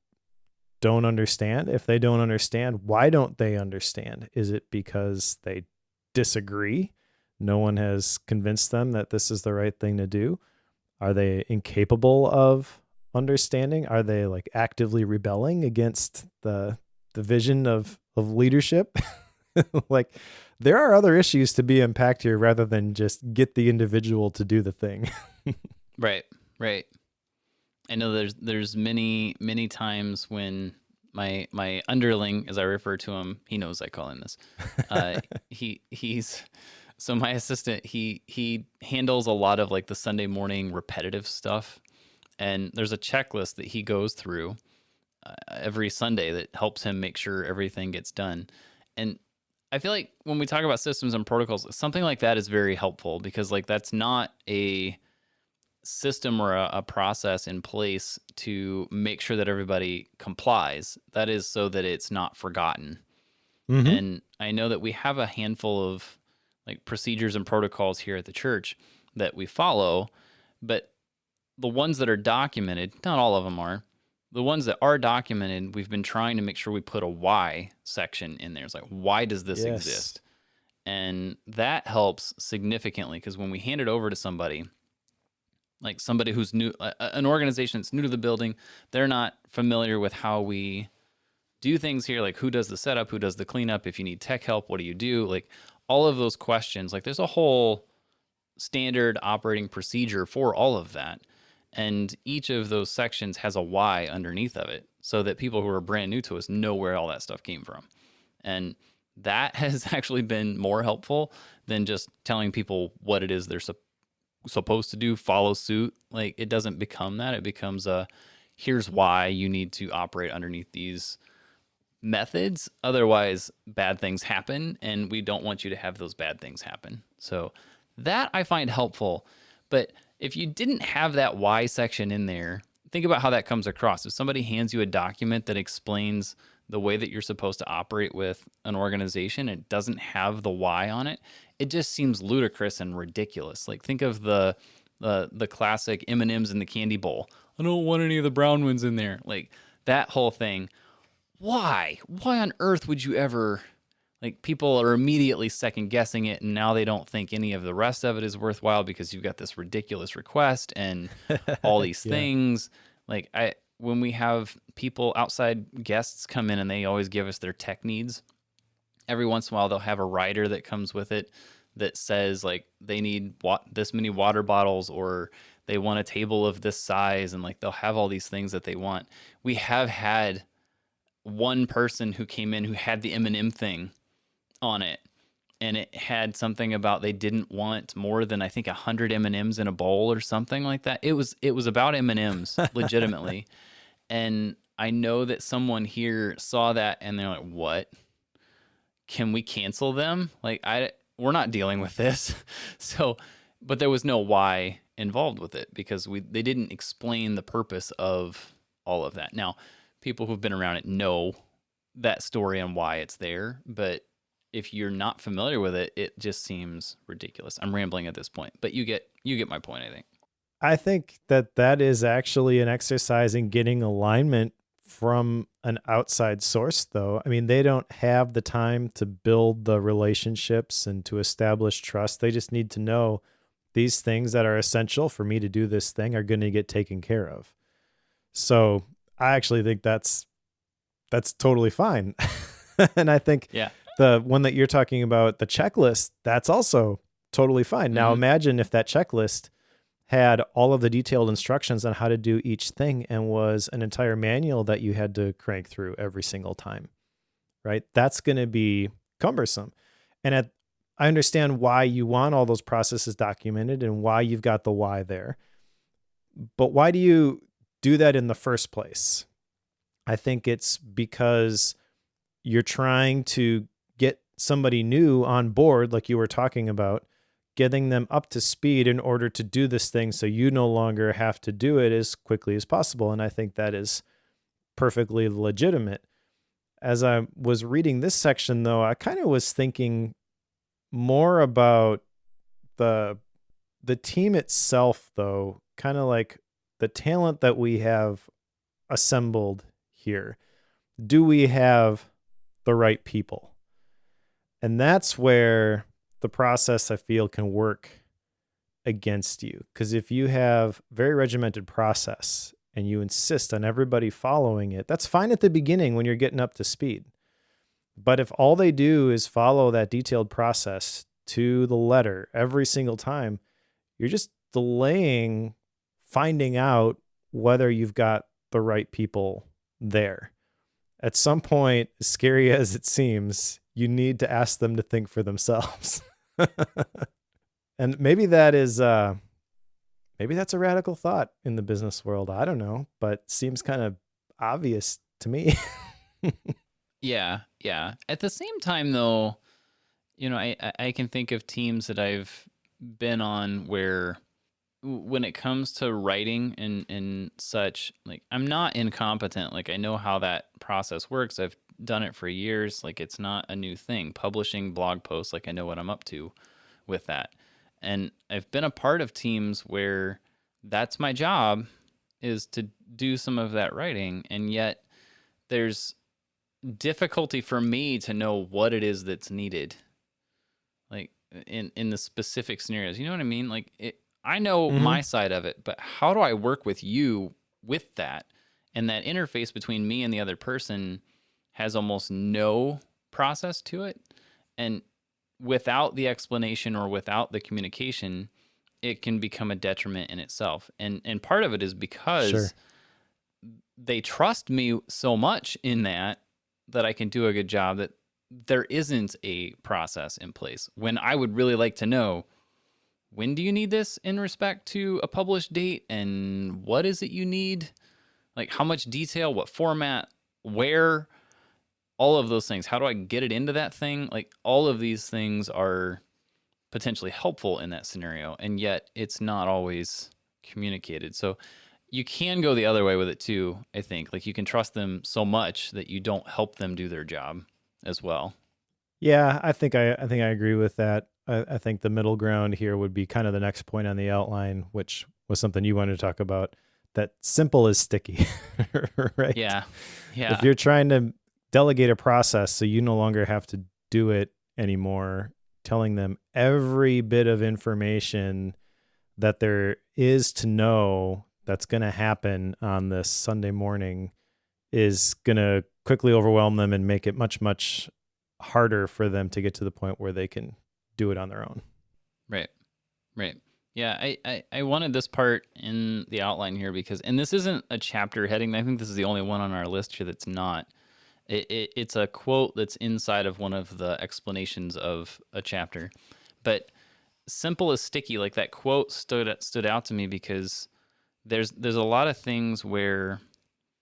don't understand? If they don't understand, why don't they understand? Is it because they disagree? No one has convinced them that this is the right thing to do? Are they incapable of understanding? Are they like actively rebelling against the vision of leadership? Like, there are other issues to be unpacked here rather than just get the individual to do the thing. Right. I know there's many times when my underling, as I refer to him, he knows I call him this. He's so my assistant. He handles a lot of like the Sunday morning repetitive stuff, and there's a checklist that he goes through every Sunday that helps him make sure everything gets done. And I feel like when we talk about systems and protocols, something like that is very helpful, because like that's not a system or a process in place to make sure that everybody complies. That is so that it's not forgotten. Mm-hmm. And I know that we have a handful of like procedures and protocols here at the church that we follow, but the ones that are documented, not all of them are. The ones that are documented, we've been trying to make sure we put a why section in there. It's like, why does this exist? And that helps significantly, because when we hand it over to somebody, like somebody who's new, an organization that's new to the building, they're not familiar with how we do things here. Like, who does the setup? Who does the cleanup? If you need tech help, what do you do? Like, all of those questions, like there's a whole standard operating procedure for all of that. And each of those sections has a why underneath of it so that people who are brand new to us know where all that stuff came from. And that has actually been more helpful than just telling people what it is they're supposed to do, follow suit. Like, it doesn't become that. It becomes here's why you need to operate underneath these methods. Otherwise, bad things happen, and we don't want you to have those bad things happen. So that I find helpful. But if you didn't have that why section in there, think about how that comes across. If somebody hands you a document that explains the way that you're supposed to operate with an organization, it doesn't have the why on it, it just seems ludicrous and ridiculous. Like, think of the classic M&Ms in the candy bowl. I don't want any of the brown ones in there. Like, that whole thing. Why on earth would you ever, like, people are immediately second guessing it, and now they don't think any of the rest of it is worthwhile because you've got this ridiculous request and all these things. Like, when we have people, outside guests, come in and they always give us their tech needs, every once in a while they'll have a rider that comes with it that says, like, they need this many water bottles, or they want a table of this size, and like they'll have all these things that they want. We have had one person who came in who had the M&M thing on it, and it had something about they didn't want more than, I think, 100 M&Ms in a bowl or something like that. It was about M&Ms legitimately. And I know that someone here saw that and they're like, what? Can we cancel them? Like, we're not dealing with this. So, but there was no why involved with it because they didn't explain the purpose of all of that. Now, people who've been around it know that story and why it's there, but if you're not familiar with it, it just seems ridiculous. I'm rambling at this point, but you get my point, I think. I think that is actually an exercise in getting alignment from an outside source, though. I mean, they don't have the time to build the relationships and to establish trust. They just need to know these things that are essential for me to do this thing are going to get taken care of. So I actually think that's totally fine. And I think the one that you're talking about, the checklist, that's also totally fine. Mm-hmm. Now imagine if that checklist had all of the detailed instructions on how to do each thing and was an entire manual that you had to crank through every single time, right? That's going to be cumbersome. And I understand why you want all those processes documented and why you've got the why there. But why do you do that in the first place? I think it's because you're trying to get somebody new on board, like you were talking about, getting them up to speed in order to do this thing so you no longer have to do it as quickly as possible. And I think that is perfectly legitimate. As I was reading this section, though, I kind of was thinking more about the team itself, though, kind of like the talent that we have assembled here. Do we have the right people? And that's where the process, I feel, can work against you. Because if you have very regimented process and you insist on everybody following it, that's fine at the beginning when you're getting up to speed. But if all they do is follow that detailed process to the letter every single time, you're just delaying finding out whether you've got the right people there. At some point, as scary as it seems, you need to ask them to think for themselves. And maybe that's a radical thought in the business world. I don't know, but seems kind of obvious to me. Yeah. At the same time, though, I can think of teams that I've been on where when it comes to writing and such, like, I'm not incompetent. Like, I know how that process works. I've done it for years. Like, it's not a new thing. Publishing blog posts, like, I know what I'm up to with that. And I've been a part of teams where that's my job, is to do some of that writing. And yet there's difficulty for me to know what it is that's needed, like in the specific scenarios. You know what I mean? Like, I know my side of it, but how do I work with you with that? And that interface between me and the other person has almost no process to it. And without the explanation or without the communication, it can become a detriment in itself. And part of it is because Sure. they trust me so much in that I can do a good job, that there isn't a process in place when I would really like to know, when do you need this in respect to a published date, and what is it you need? Like, how much detail, what format, where, all of those things. How do I get it into that thing? Like, all of these things are potentially helpful in that scenario, and yet it's not always communicated. So you can go the other way with it too, I think. Like, you can trust them so much that you don't help them do their job as well. Yeah, I think I agree with that. I think the middle ground here would be kind of the next point on the outline, which was something you wanted to talk about. That simple is sticky, right? Yeah. Yeah. If you're trying to delegate a process so you no longer have to do it anymore, telling them every bit of information that there is to know that's going to happen on this Sunday morning is going to quickly overwhelm them and make it much, much harder for them to get to the point where they can do it on their own. Right. Yeah, I wanted this part in the outline here because, and this isn't a chapter heading. I think this is the only one on our list here that's not. It's a quote that's inside of one of the explanations of a chapter. But simple is sticky. Like, that quote stood out to me because there's a lot of things where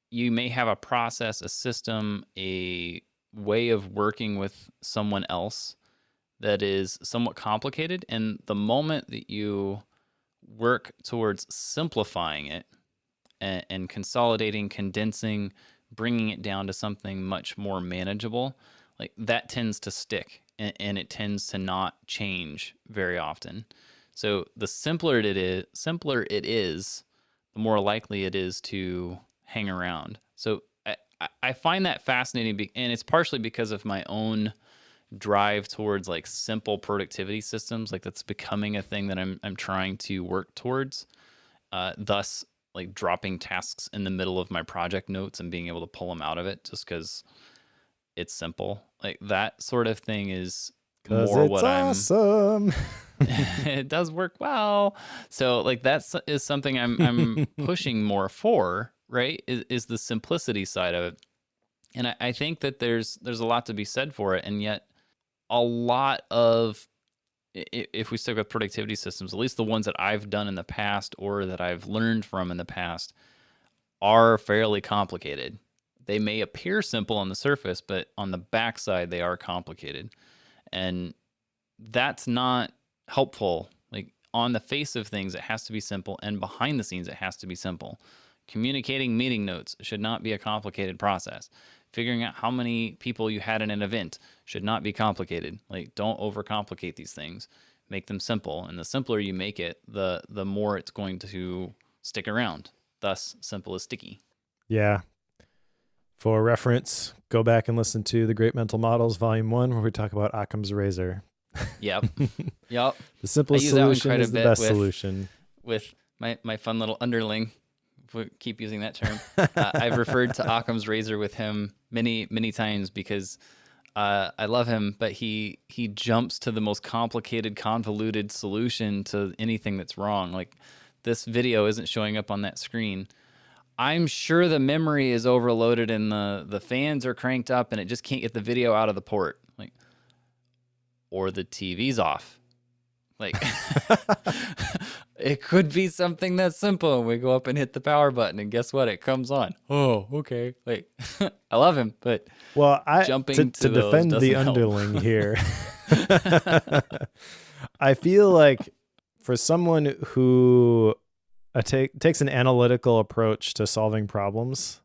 you may have a process, a system, a way of working with someone else that is somewhat complicated. And the moment that you work towards simplifying it and consolidating, condensing, bringing it down to something much more manageable, like, that tends to stick, and it tends to not change very often. So the simpler it is, the more likely it is to hang around. So I find that fascinating, and it's partially because of my own drive towards, like, simple productivity systems. Like, that's becoming a thing that I'm trying to work towards. Thus, like, dropping tasks in the middle of my project notes and being able to pull them out of it just because it's simple. Like, that sort of thing is more what awesome. It does work well. So, like, that is something I'm pushing more for, right? Is the simplicity side of it. And I think that there's a lot to be said for it. And yet a lot of, if we stick with productivity systems, at least the ones that I've done in the past or that I've learned from in the past, are fairly complicated. They may appear simple on the surface, but on the backside, they are complicated. And that's not helpful. Like, on the face of things, it has to be simple, and behind the scenes, it has to be simple. Communicating meeting notes should not be a complicated process. Figuring out how many people you had in an event should not be complicated. Like, don't overcomplicate these things. Make them simple. And the simpler you make it, the more it's going to stick around. Thus, simple is sticky. Yeah. For reference, go back and listen to The Great Mental Models, Volume 1, where we talk about Occam's razor. Yep. Yep. The simplest solution is the best solution. With my fun little underling, we keep using that term. I've referred to Occam's razor with him many, many times because I love him, but he jumps to the most complicated, convoluted solution to anything that's wrong. Like, this video isn't showing up on that screen. I'm sure the memory is overloaded and the fans are cranked up and it just can't get the video out of the port. Like, or the TV's off. Like, it could be something that's simple. And we go up and hit the power button, and guess what? It comes on. Oh, okay. Like, I love him, but jumping to defend the underling here, I feel like for someone who takes an analytical approach to solving problems,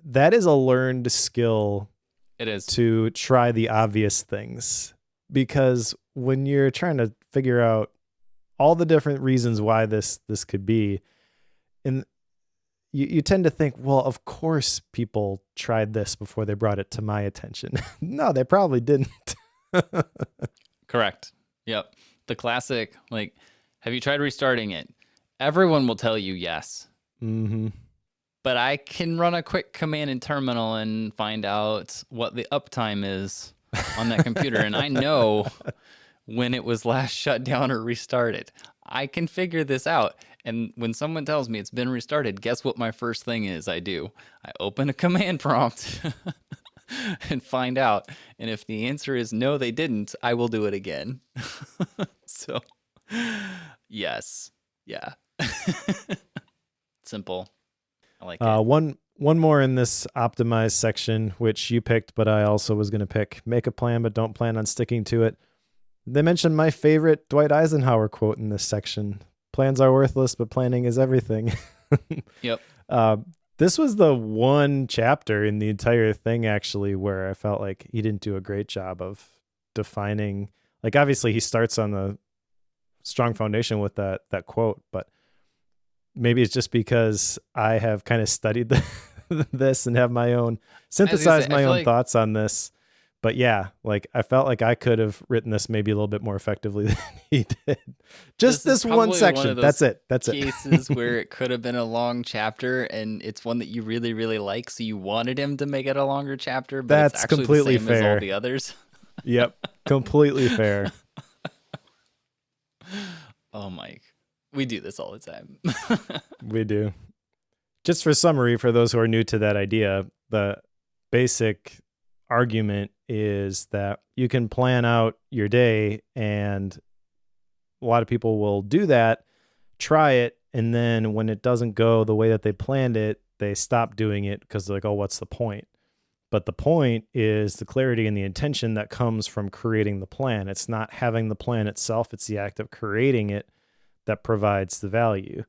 that is a learned skill. It is. To try the obvious things, because when you're trying to figure out all the different reasons why this could be, and you tend to think, well, of course people tried this before they brought it to my attention. No, they probably didn't. Correct. Yep. The classic, like, have you tried restarting it? Everyone will tell you yes. Mm-hmm. But I can run a quick command in terminal and find out what the uptime is on that computer. And I know when it was last shut down or restarted. I can figure this out. And when someone tells me it's been restarted, guess what my first thing is I do? I open a command prompt and find out. And if the answer is no, they didn't, I will do it again. So, yes. Yeah. Simple. I like it. One more in this optimized section, which you picked, but I also was going to pick: make a plan, but don't plan on sticking to it. They mentioned my favorite Dwight Eisenhower quote in this section: plans are worthless, but planning is everything. Yep. This was the one chapter in the entire thing, actually, where I felt like he didn't do a great job of defining. Like, obviously, he starts on the strong foundation with that quote, but maybe it's just because I have kind of studied this and have my own synthesized my own thoughts on this. But yeah, like I felt like I could have written this maybe a little bit more effectively than he did. Just this one section. That's it. Cases where it could have been a long chapter, and it's one that you really, really like, so you wanted him to make it a longer chapter. But that's it's actually completely the same fair. As all the others. Yep, completely fair. Oh, Mike, we do this all the time. We do. Just for summary, for those who are new to that idea, the basic argument is that you can plan out your day, and a lot of people will do that, try it, and then when it doesn't go the way that they planned it, they stop doing it because they're like, oh, what's the point? But the point is the clarity and the intention that comes from creating the plan. It's not having the plan itself, it's the act of creating it that provides the value.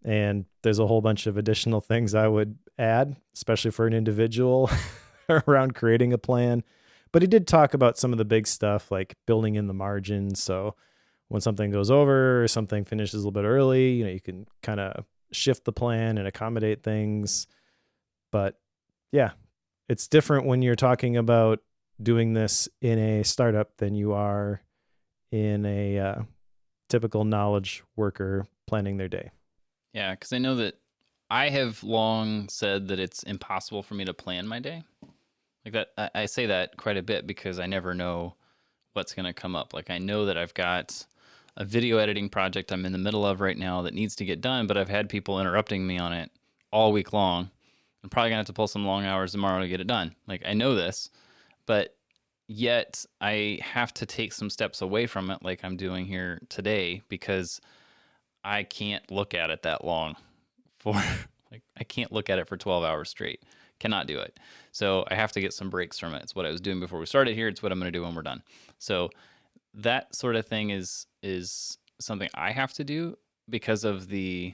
And there's a whole bunch of additional things I would add, especially for an individual around creating a plan. But he did talk about some of the big stuff, like building in the margins. So when something goes over or something finishes a little bit early, you can kind of shift the plan and accommodate things. But yeah, it's different when you're talking about doing this in a startup than you are in a typical knowledge worker planning their day. Yeah, because I know that I have long said that it's impossible for me to plan my day. Like that, I say that quite a bit because I never know what's going to come up. Like I know that I've got a video editing project I'm in the middle of right now that needs to get done, but I've had people interrupting me on it all week long. I'm probably going to have to pull some long hours tomorrow to get it done. Like I know this, but yet I have to take some steps away from it like I'm doing here today because I can't look at it that long I can't look at it for 12 hours straight. Cannot do it. So I have to get some breaks from it. It's what I was doing before we started here. It's what I'm going to do when we're done. So that sort of thing is something I have to do because of the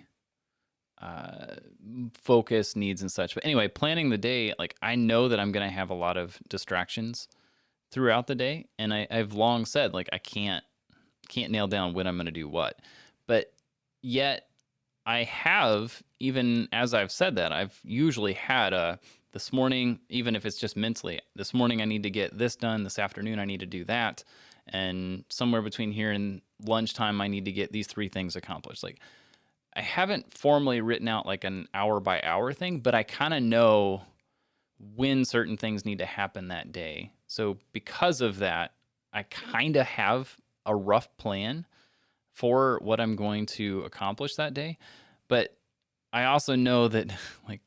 focus needs and such. But anyway, planning the day, like I know that I'm going to have a lot of distractions throughout the day. And I've long said, like, I can't nail down when I'm going to do what. But yet I have, even as I've said that, I've usually had this morning, even if it's just mentally, this morning I need to get this done, this afternoon I need to do that, and somewhere between here and lunchtime I need to get these 3 things accomplished. Like I haven't formally written out like an hour by hour thing, but I kind of know when certain things need to happen that day. So because of that, I kind of have a rough plan for what I'm going to accomplish that day. But I also know that like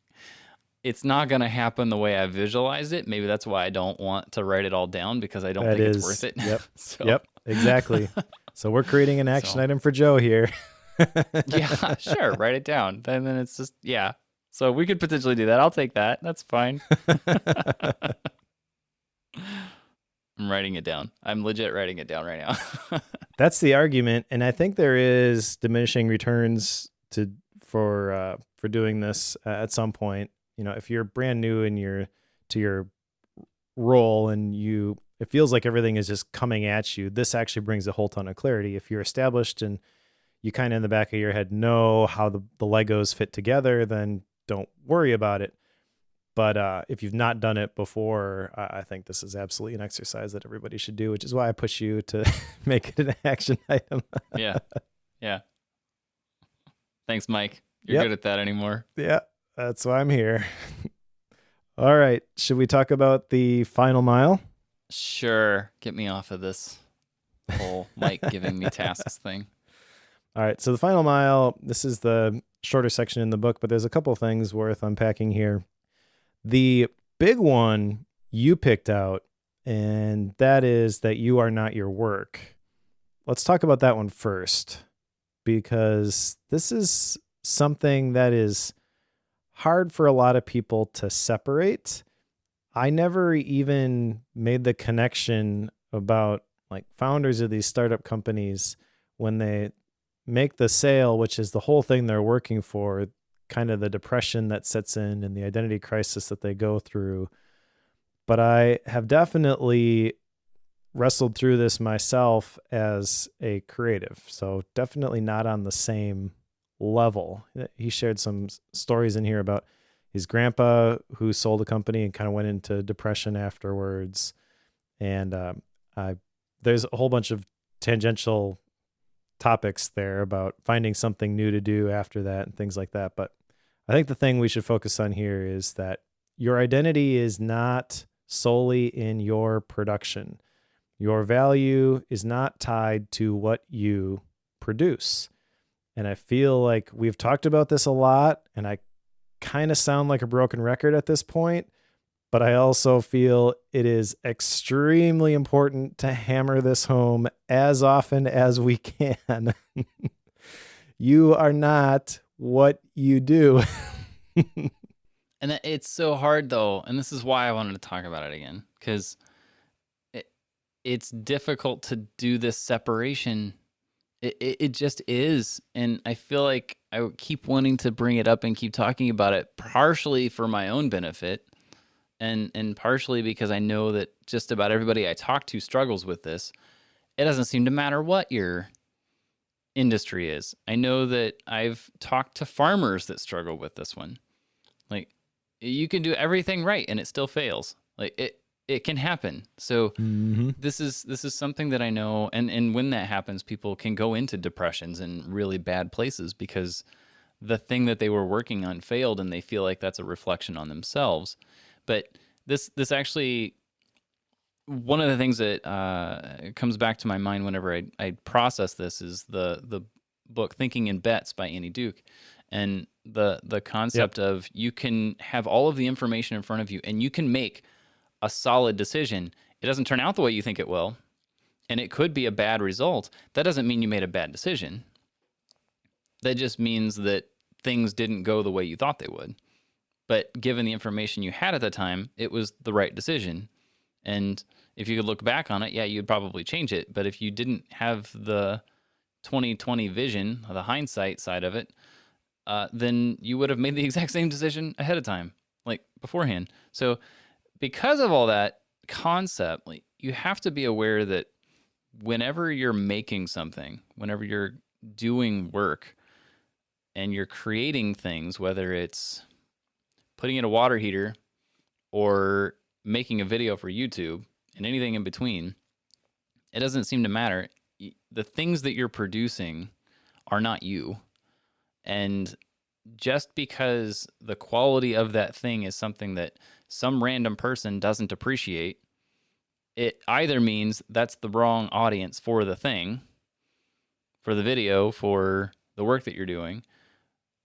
it's not going to happen the way I visualized it. Maybe that's why I don't want to write it all down because I don't think it's worth it. Yep. Yep. Exactly. So we're creating an action item for Joe here. Yeah, sure. Write it down. And then it's just, yeah. So we could potentially do that. I'll take that. That's fine. I'm writing it down. I'm legit writing it down right now. That's the argument. And I think there is diminishing returns for doing this at some point. If you're brand new to your role and it feels like everything is just coming at you, this actually brings a whole ton of clarity. If you're established and you kind of in the back of your head know how the Legos fit together, then don't worry about it. But if you've not done it before, I think this is absolutely an exercise that everybody should do, which is why I push you to make it an action item. Yeah. Yeah. Thanks, Mike. You're good at that anymore. Yeah, that's why I'm here. All right. Should we talk about the final mile? Sure. Get me off of this. The whole Mike giving me tasks thing. All right. So the final mile, this is the shorter section in the book, but there's a couple things worth unpacking here. The big one you picked out, and that is that you are not your work. Let's talk about that one first, because this is something that is hard for a lot of people to separate. I never even made the connection about like founders of these startup companies when they make the sale, which is the whole thing they're working for, kind of the depression that sets in and the identity crisis that they go through. But I have definitely wrestled through this myself as a creative. So definitely not on the same level. He shared some stories in here about his grandpa who sold a company and kind of went into depression afterwards. And there's a whole bunch of tangential topics there about finding something new to do after that and things like that. But I think the thing we should focus on here is that your identity is not solely in your production. Your value is not tied to what you produce. And I feel like we've talked about this a lot, and I kind of sound like a broken record at this point, but I also feel it is extremely important to hammer this home as often as we can. You are not what you do. And it's so hard though, and this is why I wanted to talk about it again, because it's difficult to do this separation. It just is. And I feel like I keep wanting to bring it up and keep talking about it, partially for my own benefit, and partially because I know that just about everybody I talk to struggles with this. It doesn't seem to matter what your industry is. I know that I've talked to farmers that struggle with this one. Like, you can do everything right and it still fails. Like, it can happen. So this is something that I know, and when that happens, people can go into depressions and really bad places because the thing that they were working on failed, and they feel like that's a reflection on themselves. But this actually, one of the things that comes back to my mind whenever I process this is the book Thinking in Bets by Annie Duke, and the concept of you can have all of the information in front of you and you can make a solid decision. It doesn't turn out the way you think it will, and it could be a bad result. That doesn't mean you made a bad decision. That just means that things didn't go the way you thought they would. But given the information you had at the time, it was the right decision. And if you could look back on it, yeah, you'd probably change it. But if you didn't have the 2020 vision, the hindsight side of it, then you would have made the exact same decision ahead of time, like beforehand. So because of all that concept, like, you have to be aware that whenever you're making something, whenever you're doing work and you're creating things, whether it's putting in a water heater or making a video for YouTube and anything in between, it doesn't seem to matter. The things that you're producing are not you. And just because the quality of that thing is something that some random person doesn't appreciate, it either means that's the wrong audience for the thing, for the video, for the work that you're doing,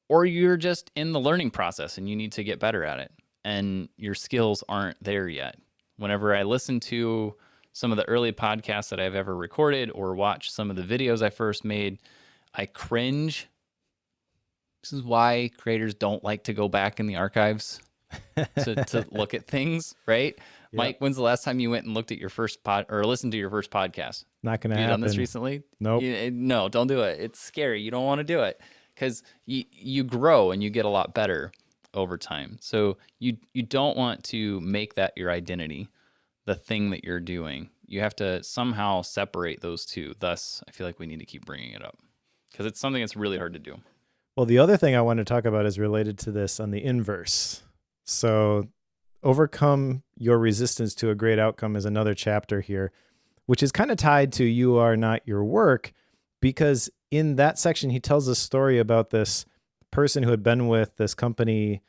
or you're just in the learning process and you need to get better at it and your skills aren't there yet. Whenever I listen to some of the early podcasts that I've ever recorded or watch some of the videos I first made, I cringe. This is why creators don't like to go back in the archives to look at things, right? Yep. Mike, when's the last time you went and looked at your first or listened to your first podcast? Not going to happen. Have you done this recently? Nope. No, don't do it. It's scary. You don't want to do it because you grow and you get a lot better over time. So you don't want to make that your identity, the thing that you're doing. You have to somehow separate those two. Thus, I feel like we need to keep bringing it up because it's something that's really hard to do. Well, the other thing I want to talk about is related to this on the inverse. So overcome your resistance to a great outcome is another chapter here, which is kind of tied to you are not your work, because in that section, he tells a story about this person who had been with this company,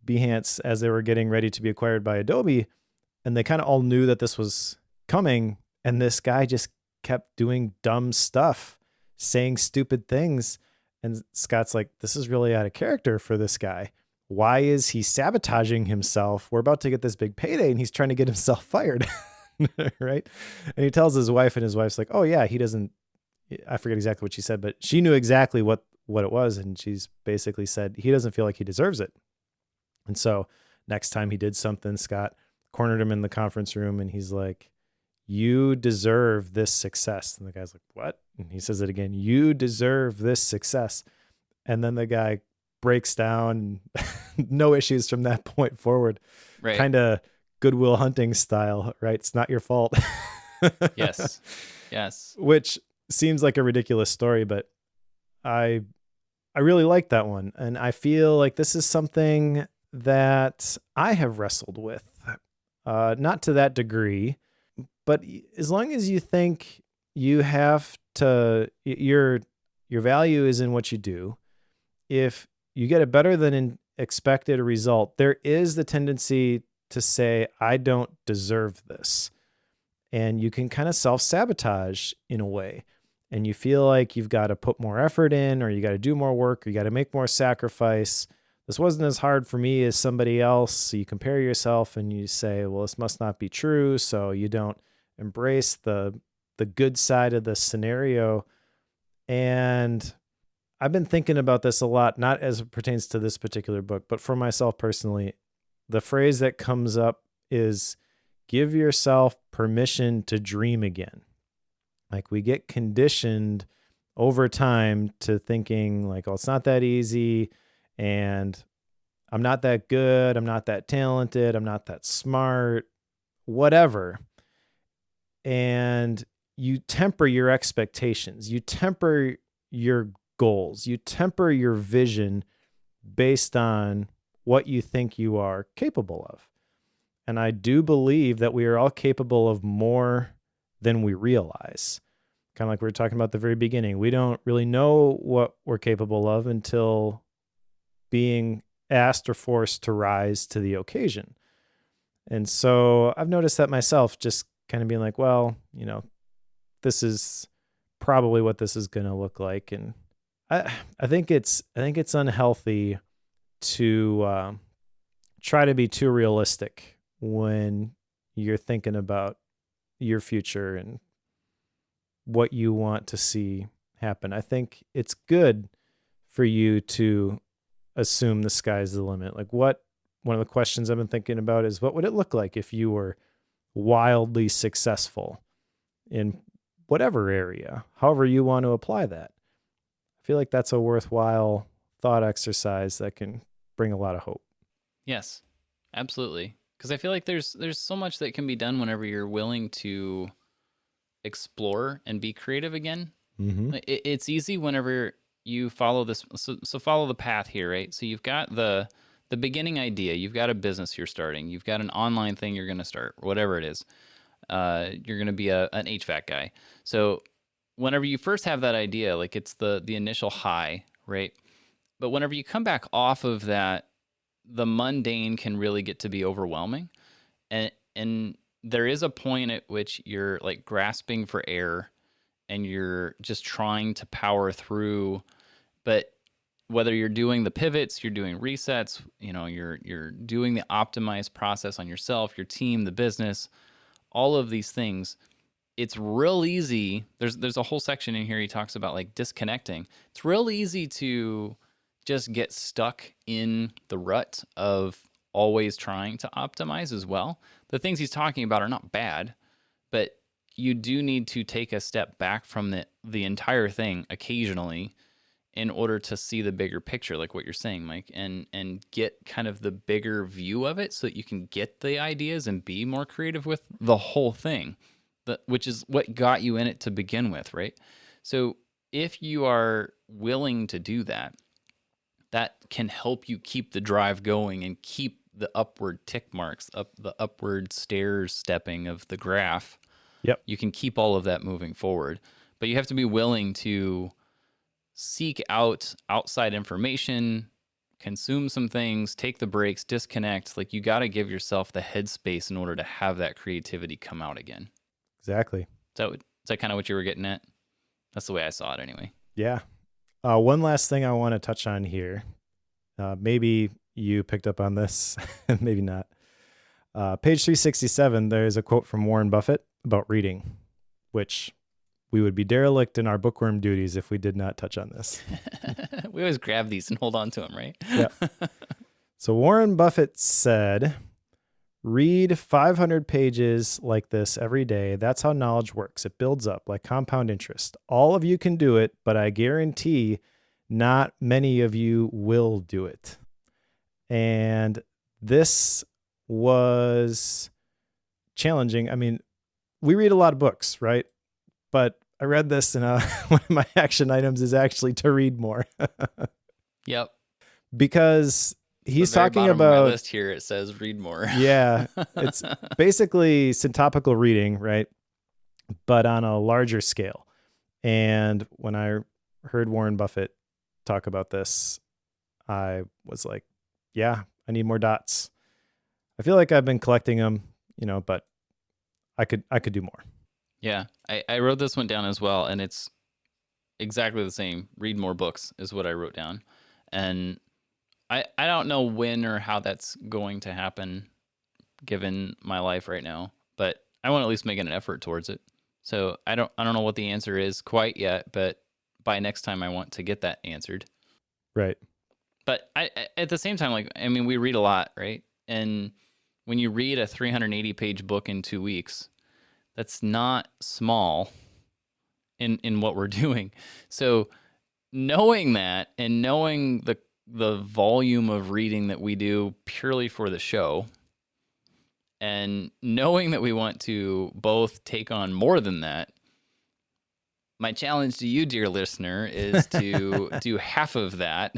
Behance, as they were getting ready to be acquired by Adobe. And they kind of all knew that this was coming. And this guy just kept doing dumb stuff, saying stupid things. And Scott's like, this is really out of character for this guy. Why is he sabotaging himself? We're about to get this big payday and he's trying to get himself fired. Right. And he tells his wife, and his wife's like, oh yeah, he doesn't, I forget exactly what she said, but she knew exactly what it was. And she's basically said, he doesn't feel like he deserves it. And so next time he did something, Scott cornered him in the conference room and he's like, you deserve this success. And the guy's like, what? And he says it again, you deserve this success. And then the guy breaks down, no issues from that point forward. Right. Kind of Goodwill Hunting style, right? It's not your fault. Yes. Yes. Which seems like a ridiculous story, but I really like that one. And I feel like this is something that I have wrestled with. Not to that degree, but as long as you think you have to, your value is in what you do. If you get a better than expected result, there is the tendency to say, I don't deserve this. And you can kind of self-sabotage in a way. And you feel like you've got to put more effort in, or you got to do more work, or you got to make more sacrifice. This wasn't as hard for me as somebody else. So you compare yourself and you say, well, this must not be true. So you don't embrace the good side of the scenario. And I've been thinking about this a lot, not as it pertains to this particular book, but for myself personally, the phrase that comes up is give yourself permission to dream again. Like we get conditioned over time to thinking like, oh, it's not that easy. And I'm not that good. I'm not that talented. I'm not that smart, whatever. And you temper your expectations. You temper your goals. You temper your vision based on what you think you are capable of. And I do believe that we are all capable of more than we realize. Kind of like we were talking about at the very beginning. We don't really know what we're capable of until being asked or forced to rise to the occasion. And so I've noticed that myself, just kind of being like, well, this is probably what this is going to look like. And I think it's unhealthy to try to be too realistic when you're thinking about your future and what you want to see happen. I think it's good for you to assume the sky's the limit. Like one of the questions I've been thinking about is, what would it look like if you were wildly successful in whatever area, however you want to apply that? I feel like that's a worthwhile thought exercise that can bring a lot of hope. Yes, absolutely. Because I feel like there's so much that can be done whenever you're willing to explore and be creative again. Mm-hmm. It's easy whenever you follow this. So follow the path here, right? So you've got the beginning idea. You've got a business you're starting. You've got an online thing you're going to start, whatever it is. You're going to be an HVAC guy. So whenever you first have that idea, like it's the initial high, right? But whenever you come back off of that, the mundane can really get to be overwhelming. And there is a point at which you're like grasping for air and you're just trying to power through. But whether you're doing the pivots, you're doing resets, you're doing the optimized process on yourself, your team, the business, all of these things, it's real easy. There's a whole section in here he talks about like disconnecting. It's real easy to just get stuck in the rut of always trying to optimize as well. The things he's talking about are not bad, but you do need to take a step back from the entire thing occasionally in order to see the bigger picture, like what you're saying, Mike, and get kind of the bigger view of it so that you can get the ideas and be more creative with the whole thing, which is what got you in it to begin with, right? So if you are willing to do that, that can help you keep the drive going and keep the upward tick marks, the upward stairs stepping of the graph. Yep. You can keep all of that moving forward, but you have to be willing to seek out outside information, consume some things, take the breaks, disconnect. Like you got to give yourself the headspace in order to have that creativity come out again. Exactly. So Is that kind of what you were getting at? That's the way I saw it anyway. Yeah. One last thing I want to touch on here. Maybe you picked up on this, maybe not. Page 367, there's a quote from Warren Buffett about reading, which we would be derelict in our bookworm duties if we did not touch on this. We always grab these and hold on to them, right? Yeah. So Warren Buffett said, read 500 pages like this every day. That's how knowledge works. It builds up like compound interest. All of you can do it, but I guarantee not many of you will do it. And this was challenging. I mean, we read a lot of books, right? But I read this and one of my action items is actually to read more. Yep. Because he's the very talking bottom about of my list here. It says read more. Yeah, it's basically syntopical reading, right? But on a larger scale. And when I heard Warren Buffett talk about this, I was like, yeah, I need more dots. I feel like I've been collecting them, but I could do more. Yeah, I wrote this one down as well, and it's exactly the same. Read more books is what I wrote down. And I don't know when or how that's going to happen given my life right now, but I want to at least make an effort towards it. So I don't know what the answer is quite yet, but by next time I want to get that answered. Right. But I at the same time, we read a lot, right? And when you read a 380-page book in 2 weeks, that's not small in what we're doing. So knowing that and knowing the volume of reading that we do purely for the show, and knowing that we want to both take on more than that, my challenge to you, dear listener, is to do half of that.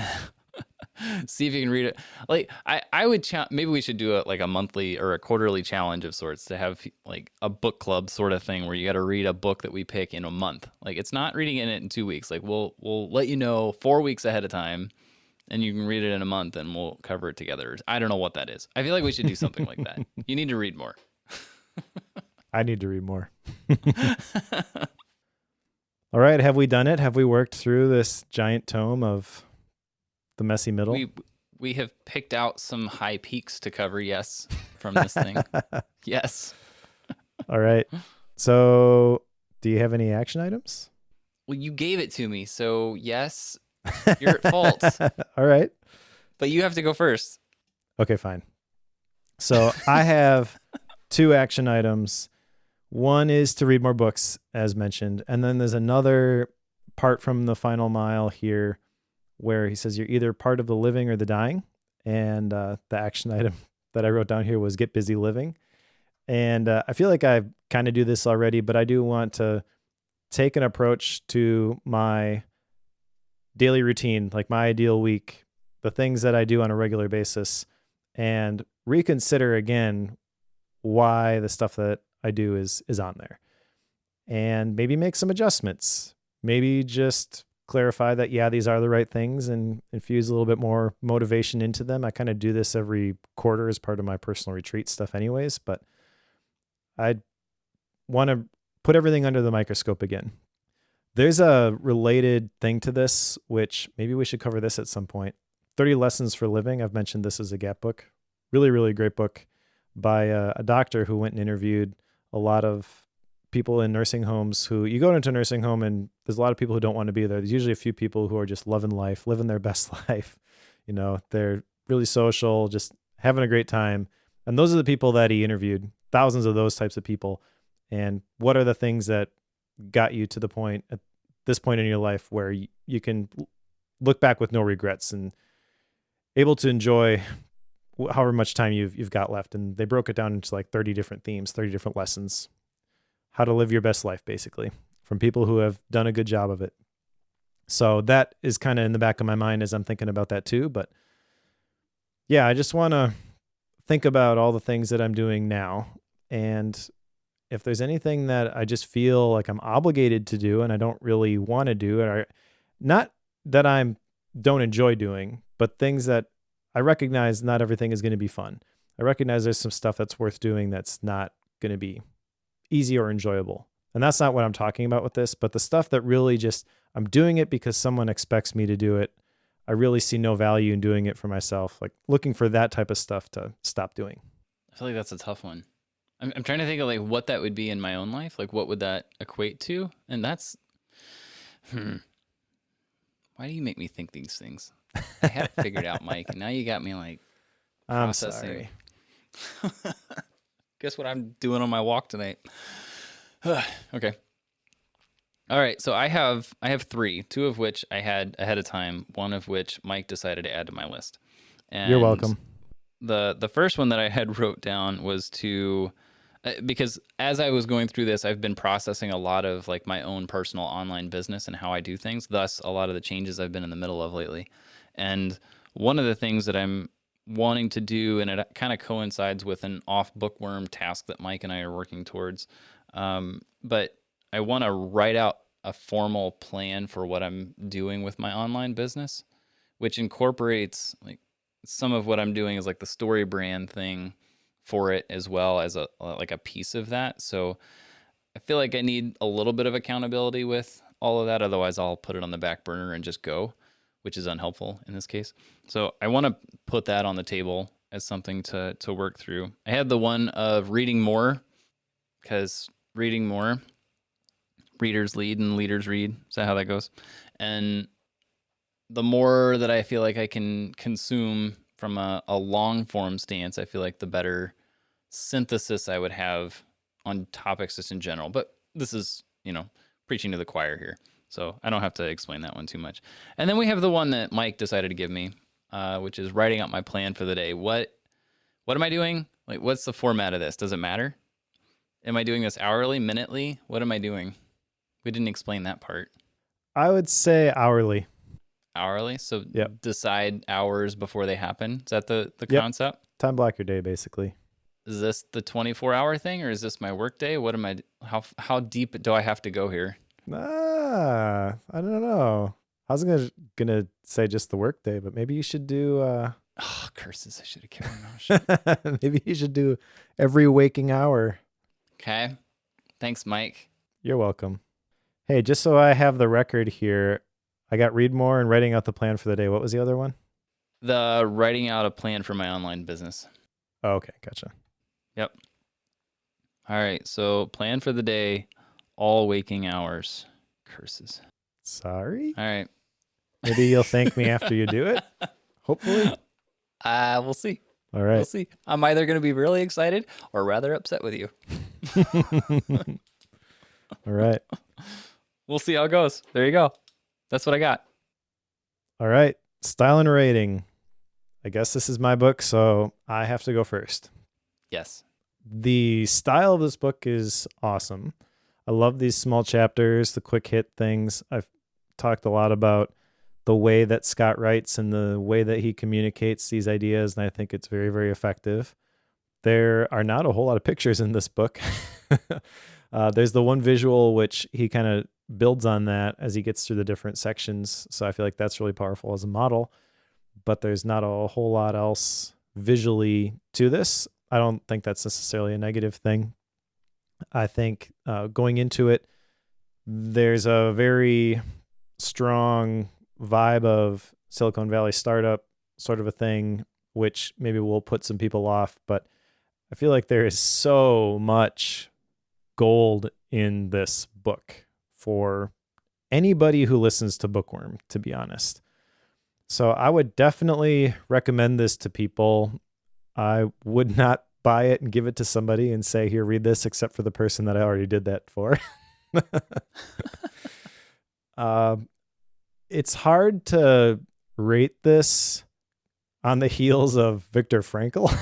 See if you can read it. Like I would maybe we should do a monthly or a quarterly challenge of sorts, to have like a book club sort of thing where you got to read a book that we pick in a month. Like, it's not reading it in 2 weeks. Like, we'll let you know 4 weeks ahead of time, and you can read it in a month, and we'll cover it together. I don't know what that is. I feel like we should do something like that. You need to read more. I need to read more. All right. Have we done it? Have we worked through this giant tome of the messy middle? We have picked out some high peaks to cover, yes, from this thing. Yes. All right. So do you have any action items? Well, you gave it to me, so yes, you're at fault. All right. But you have to go first. Okay, fine. So I have 2 action items. One is to read more books, as mentioned. And then there's another part from the final mile here where he says you're either part of the living or the dying. And the action item that I wrote down here was get busy living. And I feel like I kind of do this already, but I do want to take an approach to my daily routine, like my ideal week, the things that I do on a regular basis, and reconsider again why the stuff that I do is on there. And maybe make some adjustments. Maybe just clarify that, yeah, these are the right things, and infuse a little bit more motivation into them. I kind of do this every quarter as part of my personal retreat stuff anyways, but I want to put everything under the microscope again. There's a related thing to this, which maybe we should cover this at some point. 30 Lessons for Living. I've mentioned this as a gap book. Really, really great book by a doctor who went and interviewed a lot of people in nursing homes who, you go into a nursing home and there's a lot of people who don't want to be there. There's usually a few people who are just loving life, living their best life. They're really social, just having a great time. And those are the people that he interviewed, thousands of those types of people. And what are the things that got you to the point at this point in your life where you can look back with no regrets and able to enjoy however much time you've got left. And they broke it down into like 30 different themes, 30 different lessons, how to live your best life, basically, from people who have done a good job of it. So that is kind of in the back of my mind as I'm thinking about that too. But yeah, I just want to think about all the things that I'm doing now. And if there's anything that I just feel like I'm obligated to do and I don't really want to do, or not that I don't enjoy doing, but things that I recognize not everything is going to be fun. I recognize there's some stuff that's worth doing that's not going to be easy or enjoyable. And that's not what I'm talking about with this, but the stuff that really just, I'm doing it because someone expects me to do it. I really see no value in doing it for myself. Like looking for that type of stuff to stop doing. I feel like that's a tough one. I'm trying to think of like what that would be in my own life. Like what would that equate to? And that's, why do you make me think these things? I had it figured out, Mike. And now you got me like processing. I'm sorry. Guess what I'm doing on my walk tonight? Okay. All right. So I have 3, 2 of which I had ahead of time, one of which Mike decided to add to my list. And you're welcome. The first one that I had wrote down was to, because as I was going through this, I've been processing a lot of like my own personal online business and how I do things. Thus, a lot of the changes I've been in the middle of lately. And one of the things that I'm wanting to do, and it kind of coincides with an off bookworm task that Mike and I are working towards. But I want to write out a formal plan for what I'm doing with my online business, which incorporates like some of what I'm doing is like the story brand thing for it as well as a piece of that. So I feel like I need a little bit of accountability with all of that. Otherwise I'll put it on the back burner and just go, which is unhelpful in this case. So I want to put that on the table as something to work through. I had the one of reading more, because reading more, readers lead and leaders read. Is that how that goes? And the more that I feel like I can consume from a long form stance, I feel like the better synthesis I would have on topics just in general. But this is, preaching to the choir here. So I don't have to explain that one too much. And then we have the one that Mike decided to give me, which is writing out my plan for the day. What am I doing? Like, what's the format of this? Does it matter? Am I doing this hourly, minutely? What am I doing? We didn't explain that part. I would say hourly. Hourly? So Yep. Decide hours before they happen? Is that the Yep. concept? Time block your day, basically. Is this the 24-hour thing, or is this my work day? What am I? How deep do I have to go here? I don't know. I was gonna say just the work day, but maybe you should do Oh, curses. I should have kept my mouth. maybe you should do every waking hour. Okay. Thanks, Mike. You're welcome. Hey, just so I have the record here, I got read more and writing out the plan for the day. What was the other one? The writing out a plan for my online business. Oh, okay, gotcha. Yep. All right. So plan for the day, all waking hours. Curses. Sorry. All right. Maybe you'll thank me after you do it. Hopefully. We'll see. All right. We'll see. I'm either going to be really excited or rather upset with you. All right. We'll see how it goes. There you go. That's what I got. All right. Style and rating. I guess this is my book, so I have to go first. Yes. The style of this book is awesome. I love these small chapters, the quick hit things. I've talked a lot about the way that Scott writes and the way that he communicates these ideas, and I think it's very, very effective. There are not a whole lot of pictures in this book. There's the one visual, which he kind of builds on that as he gets through the different sections. So I feel like that's really powerful as a model, but there's not a whole lot else visually to this. I don't think that's necessarily a negative thing. I think going into it, there's a very strong vibe of Silicon Valley startup sort of a thing, which maybe will put some people off, but I feel like there is so much gold in this book for anybody who listens to Bookworm, to be honest. So I would definitely recommend this to people. I would not buy it and give it to somebody and say, here, read this, except for the person that I already did that for. It's hard to rate this on the heels of Viktor Frankl.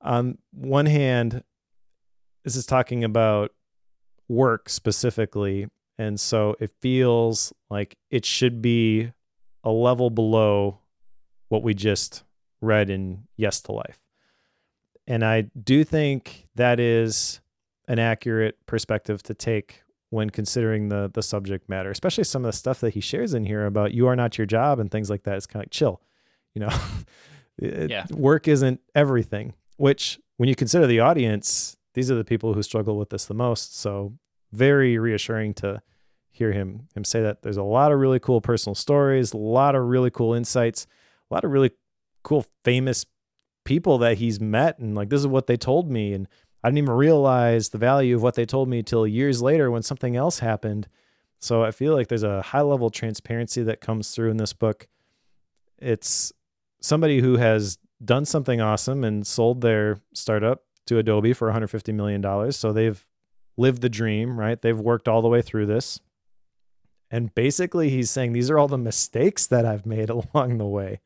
On one hand, this is talking about work specifically, and so it feels like it should be a level below what we just read in Yes to Life. And I do think that is an accurate perspective to take when considering the subject matter, especially some of the stuff that he shares in here about you are not your job and things like that. It's kind of like chill, Yeah. Work isn't everything, which when you consider the audience, these are the people who struggle with this the most. So very reassuring to hear him say that there's a lot of really cool personal stories, a lot of really cool insights, a lot of really cool famous people that he's met, and like, this is what they told me, and I didn't even realize the value of what they told me till years later when something else happened. So I feel like there's a high level of transparency that comes through in this book. It's somebody who has done something awesome and sold their startup to Adobe for $150 million. So they've lived the dream, right? They've worked all the way through this. And basically he's saying, these are all the mistakes that I've made along the way.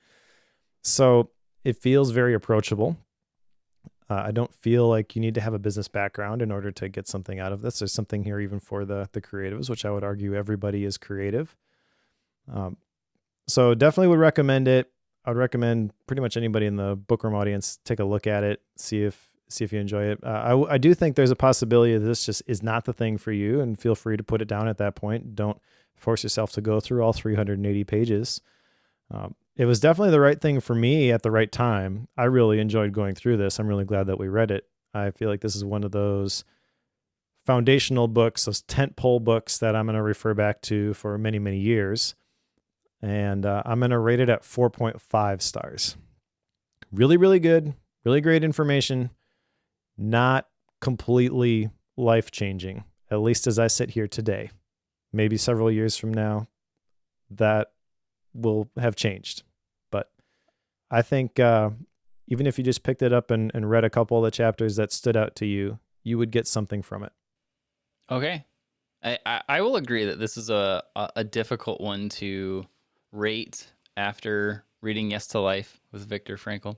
So it feels very approachable. I don't feel like you need to have a business background in order to get something out of this. There's something here even for the creatives, which I would argue everybody is creative. So definitely would recommend it. I would recommend pretty much anybody in the bookworm audience take a look at it, see if you enjoy it. I do think there's a possibility that this just is not the thing for you, and feel free to put it down at that point. Don't force yourself to go through all 380 pages. It was definitely the right thing for me at the right time. I really enjoyed going through this. I'm really glad that we read it. I feel like this is one of those foundational books, those tentpole books that I'm going to refer back to for many, many years. And I'm going to rate it at 4.5 stars. Really, really good. Really great information. Not completely life-changing, at least as I sit here today. Maybe several years from now, that will have changed. But I think even if you just picked it up and read a couple of the chapters that stood out to you, you would get something from it. Okay. I will agree that this is a difficult one to rate after reading Yes to Life with Viktor Frankl.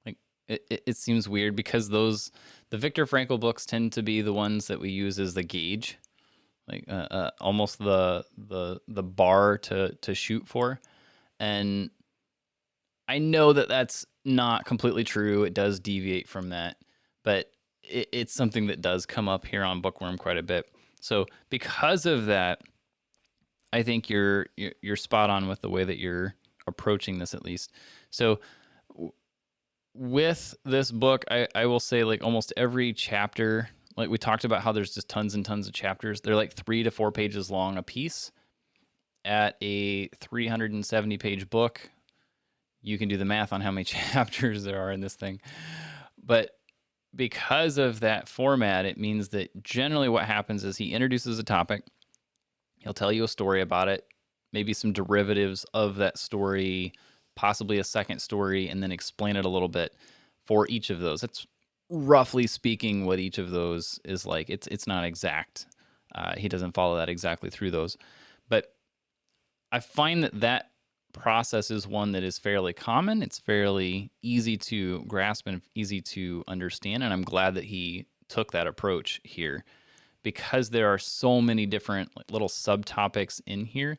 Like it seems weird because the Viktor Frankl books tend to be the ones that we use as the gauge, like almost the bar to shoot for. And I know that that's not completely true. It does deviate from that, but it's something that does come up here on Bookworm quite a bit. So because of that, I think you're spot on with the way that you're approaching this, at least. So with this book, I will say, like, almost every chapter, like we talked about how there's just tons and tons of chapters. They're like 3 to 4 pages long a piece. At a 370-page book, you can do the math on how many chapters there are in this thing. But because of that format, it means that generally what happens is he introduces a topic. He'll tell you a story about it, maybe some derivatives of that story, possibly a second story, and then explain it a little bit for each of those. That's roughly speaking what each of those is like. It's not exact. He doesn't follow that exactly through those. But I find that process is one that is fairly common. It's fairly easy to grasp and easy to understand. And I'm glad that he took that approach here, because there are so many different little subtopics in here.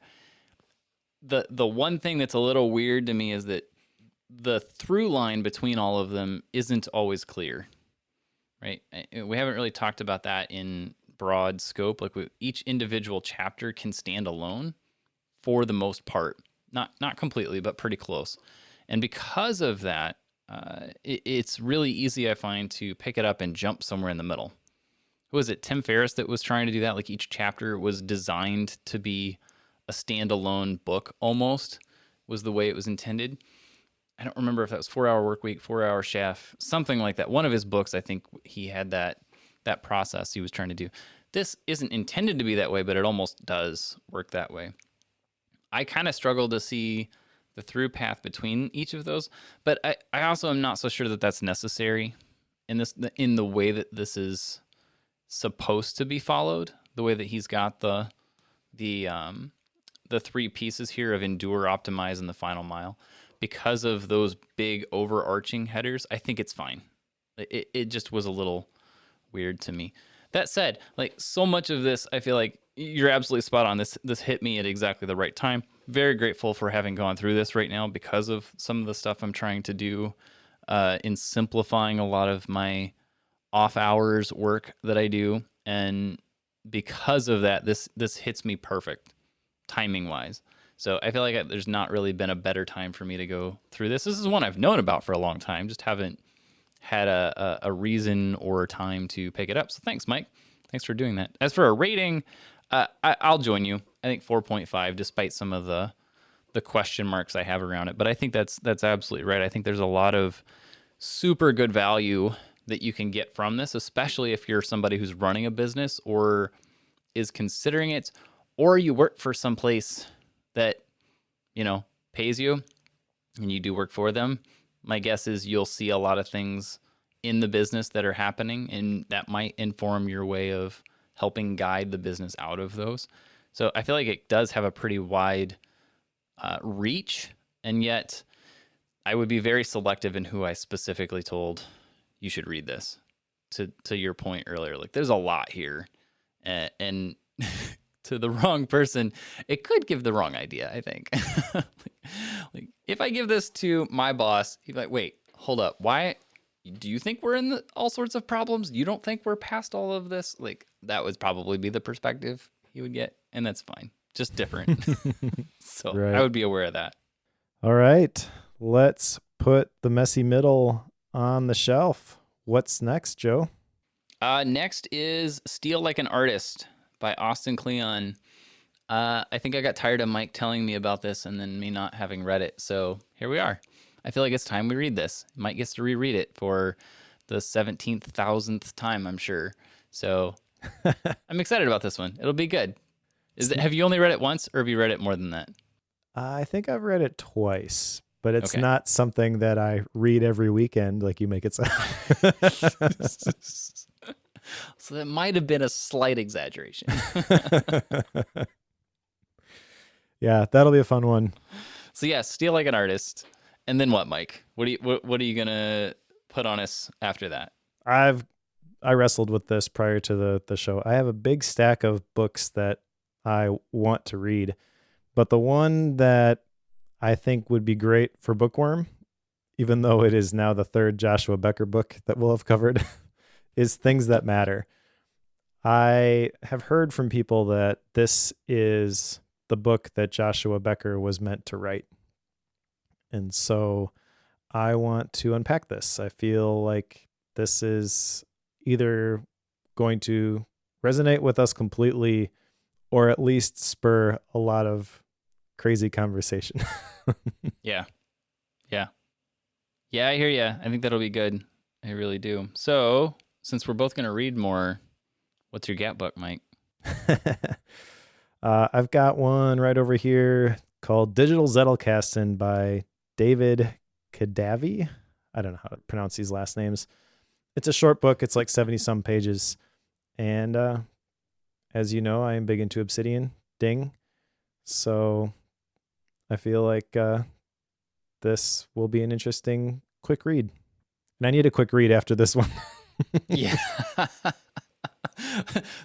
The one thing that's a little weird to me is that the through line between all of them isn't always clear, right? We haven't really talked about that in broad scope. Like each individual chapter can stand alone for the most part. Not completely, but pretty close. And because of that, it's really easy, I find, to pick it up and jump somewhere in the middle. Who was it? Tim Ferriss that was trying to do that? Like each chapter was designed to be a standalone book almost, was the way it was intended. I don't remember if that was 4-Hour Workweek, 4-Hour Chef, something like that. One of his books, I think he had that process he was trying to do. This isn't intended to be that way, but it almost does work that way. I kind of struggle to see the through path between each of those, but I also am not so sure that that's necessary in the way that this is supposed to be followed. The way that he's got the 3 pieces here of endure, optimize, and the final mile, because of those big overarching headers, I think it's fine. It just was a little weird to me. That said, like, so much of this, I feel like you're absolutely spot on. This hit me at exactly the right time. Very grateful for having gone through this right now because of some of the stuff I'm trying to do in simplifying a lot of my off hours work that I do. And because of that, this hits me perfect timing wise. So I feel like there's not really been a better time for me to go through this. This is one I've known about for a long time, just haven't had a reason or time to pick it up. So thanks, Mike. Thanks for doing that. As for a rating, I'll join you. I think 4.5, despite some of the question marks I have around it. But I think that's absolutely right. I think there's a lot of super good value that you can get from this, especially if you're somebody who's running a business or is considering it, or you work for some place that, pays you and you do work for them. My guess is you'll see a lot of things in the business that are happening, and that might inform your way of helping guide the business out of those. So I feel like it does have a pretty wide reach, and yet I would be very selective in who I specifically told you should read this. To your point earlier, like there's a lot here, and to the wrong person, it could give the wrong idea, I think. like if I give this to my boss, he'd be like, wait, hold up. Why do you think we're in all sorts of problems? You don't think we're past all of this? Like that would probably be the perspective he would get. And that's fine. Just different. So right. I would be aware of that. All right. Let's put the messy middle on the shelf. What's next, Joe? Next is Steal Like an Artist by Austin Kleon. I think I got tired of Mike telling me about this and then me not having read it. So here we are. I feel like it's time we read this. Mike gets to reread it for the 17,000th time, I'm sure. So I'm excited about this one. It'll be good. Have you only read it once, or have you read it more than that? I think I've read it twice, but it's not something that I read every weekend like you make it sound. So that might have been a slight exaggeration. Yeah, that'll be a fun one. So yeah, Steal Like an Artist. And then what, Mike? What are you gonna put on us after that? I wrestled with this prior to the show. I have a big stack of books that I want to read, but the one that I think would be great for Bookworm, even though it is now the third Joshua Becker book that we'll have covered, is Things That Matter. I have heard from people that this is the book that Joshua Becker was meant to write. And so I want to unpack this. I feel like this is either going to resonate with us completely or at least spur a lot of crazy conversation. Yeah. Yeah, I hear you. I think that'll be good. I really do. So, since we're both going to read more, what's your gap book, Mike? I've got one right over here called Digital Zettelkasten by David Kadavi. I don't know how to pronounce these last names. It's a short book. It's like 70-some pages. And as you know, I am big into Obsidian. Ding. So I feel like this will be an interesting quick read. And I need a quick read after this one. Yeah.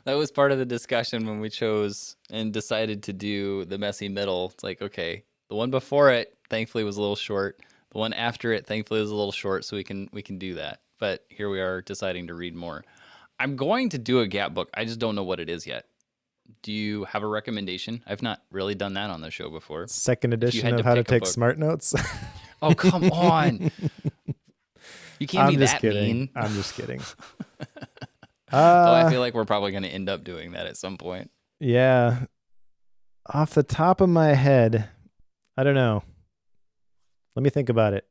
That was part of the discussion when we chose and decided to do the messy middle. It's like, okay, the one before it, thankfully, was a little short. The one after it, thankfully, was a little short, so we can do that. But here we are deciding to read more. I'm going to do a gap book. I just don't know what it is yet. Do you have a recommendation? I've not really done that on the show before. Second edition of How to Take Smart Notes. Oh, come on. You can't be that mean. I'm just kidding. I feel like we're probably going to end up doing that at some point. Yeah. Off the top of my head, I don't know. Let me think about it.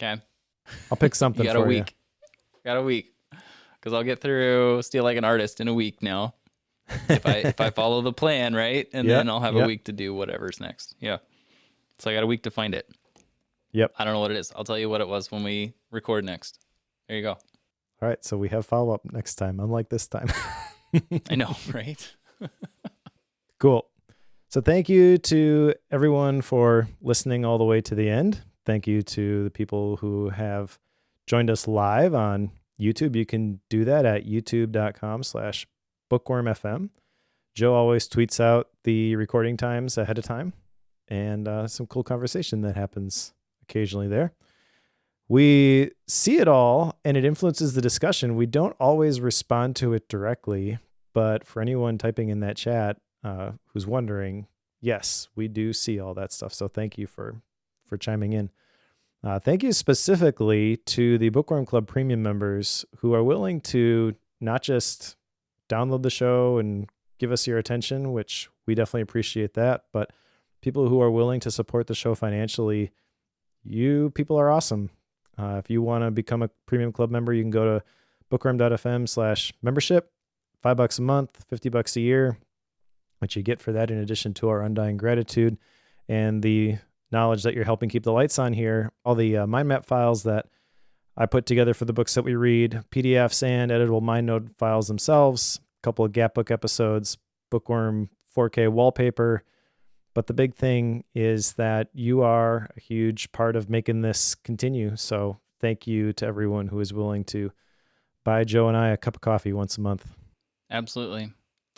Okay. I'll pick something for you. Got a week. Because I'll get through Steal Like an Artist in a week now. If I follow the plan, right? And then I'll have a week to do whatever's next. Yeah. So I got a week to find it. Yep. I don't know what it is. I'll tell you what it was when we record next. There you go. All right. So we have follow-up next time, unlike this time. I know, right? Cool. So thank you to everyone for listening all the way to the end. Thank you to the people who have joined us live on YouTube. You can do that at youtube.com/bookwormfm. Joe always tweets out the recording times ahead of time, and some cool conversation that happens occasionally there. We see it all, and it influences the discussion. We don't always respond to it directly, but for anyone typing in that chat who's wondering, yes, we do see all that stuff. So thank you for chiming in. Thank you specifically to the Bookworm Club premium members who are willing to not just download the show and give us your attention, which we definitely appreciate that. But people who are willing to support the show financially, you people are awesome. If you want to become a premium club member, you can go to bookworm.fm/membership, $5 a month, $50 a year, which you get for that in addition to our undying gratitude and the knowledge that you're helping keep the lights on here. All the mind map files that I put together for the books that we read, PDFs and editable MindNode files themselves, a couple of Gap Book episodes, Bookworm 4K wallpaper. But the big thing is that you are a huge part of making this continue. So thank you to everyone who is willing to buy Joe and I a cup of coffee once a month. Absolutely.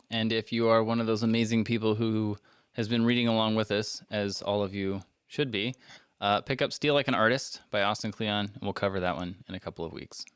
And if you are one of those amazing people who has been reading along with us, as all of you should be, pick up Steal Like an Artist by Austin Kleon, and we'll cover that one in a couple of weeks.